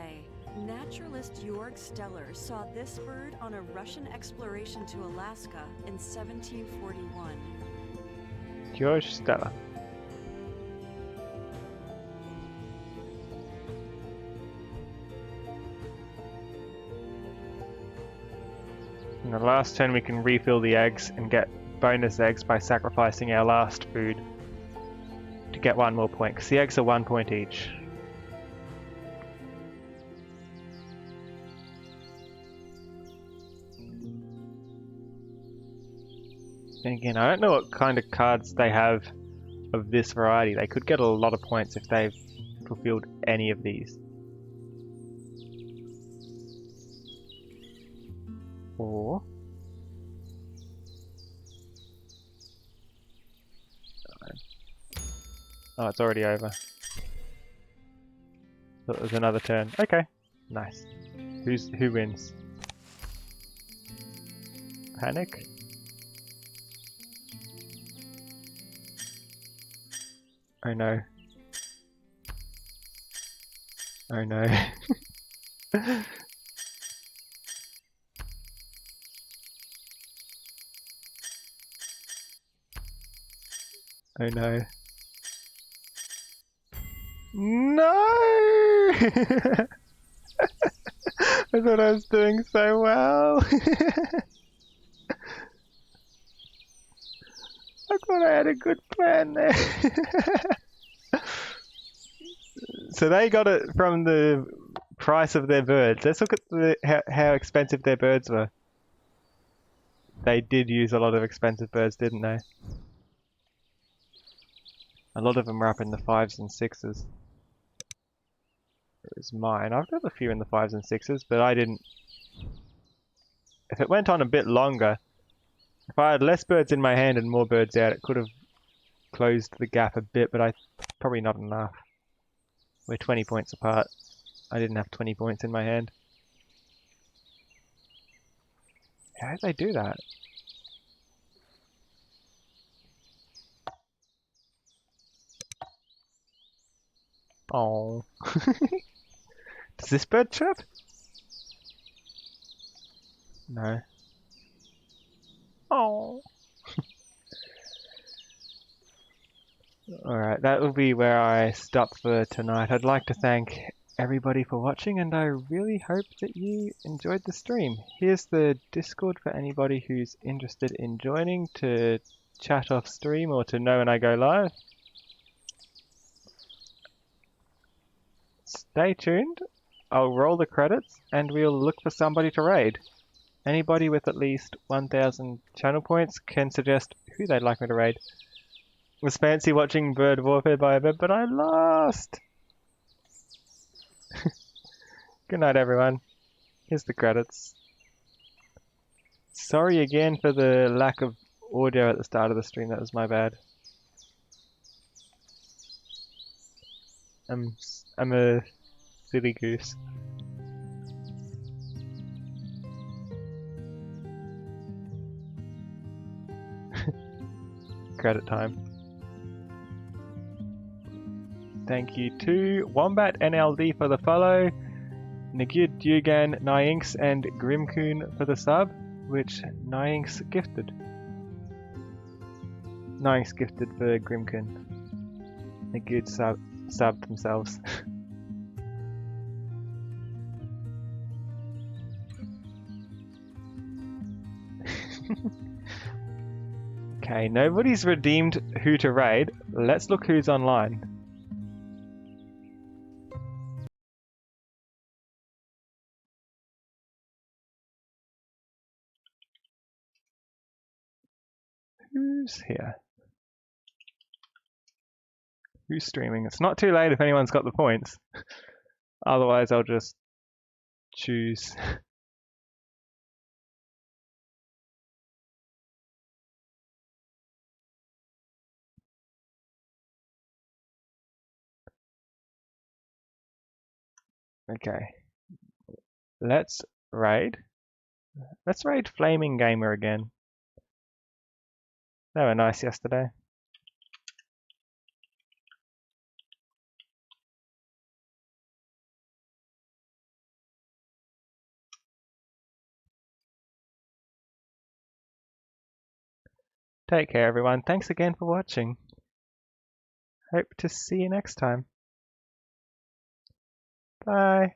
Naturalist Georg Steller saw this bird on a Russian exploration to Alaska in 1741. Georg Steller. In the last turn we can refill the eggs and get bonus eggs by sacrificing our last food to get 1 more point, because the eggs are 1 point each. And again, I don't know what kind of cards they have of this variety. They could get a lot of points if they've fulfilled any of these. Or... oh, it's already over. Thought it was another turn. Okay, nice. Who wins? Panic? Oh no. Oh no. Oh no. No! I thought I was doing so well. I thought I had a good plan there. So they got it from the price of their birds. Let's look at how expensive their birds were. They did use a lot of expensive birds, didn't they? A lot of them were up in the 5s and 6s. It was mine. I've got a few in the 5s and 6s, but I didn't... If it went on a bit longer, if I had less birds in my hand and more birds out, it could have closed the gap a bit, but probably not enough. We're 20 points apart. I didn't have 20 points in my hand. How did they do that? Oh. Does this bird chirp? No. Oh. Alright, that will be where I stop for tonight. I'd like to thank everybody for watching, and I really hope that you enjoyed the stream. Here's the Discord for anybody who's interested in joining to chat off stream or to know when I go live. Stay tuned. I'll roll the credits and we'll look for somebody to raid. Anybody with at least 1,000 channel points can suggest who they'd like me to raid. It was fancy watching Bird Warfare by a bit, but I lost! Good night, everyone. Here's the credits. Sorry again for the lack of audio at the start of the stream, that was my bad. I'm a silly goose. Credit time. Thank you to Wombat NLD for the follow, Nagid Dugan, Nyinx, and Grimcoon for the sub, which Nyinx gifted. Nyinx gifted for Grimcoon. Nagid subbed themselves. Okay, nobody's redeemed who to raid. Let's look who's online. Who's here? Who's streaming? It's not too late if anyone's got the points. Otherwise, I'll just choose. Okay, let's raid. Let's raid Flaming Gamer again. They were nice yesterday. Take care, everyone. Thanks again for watching. Hope to see you next time. Bye.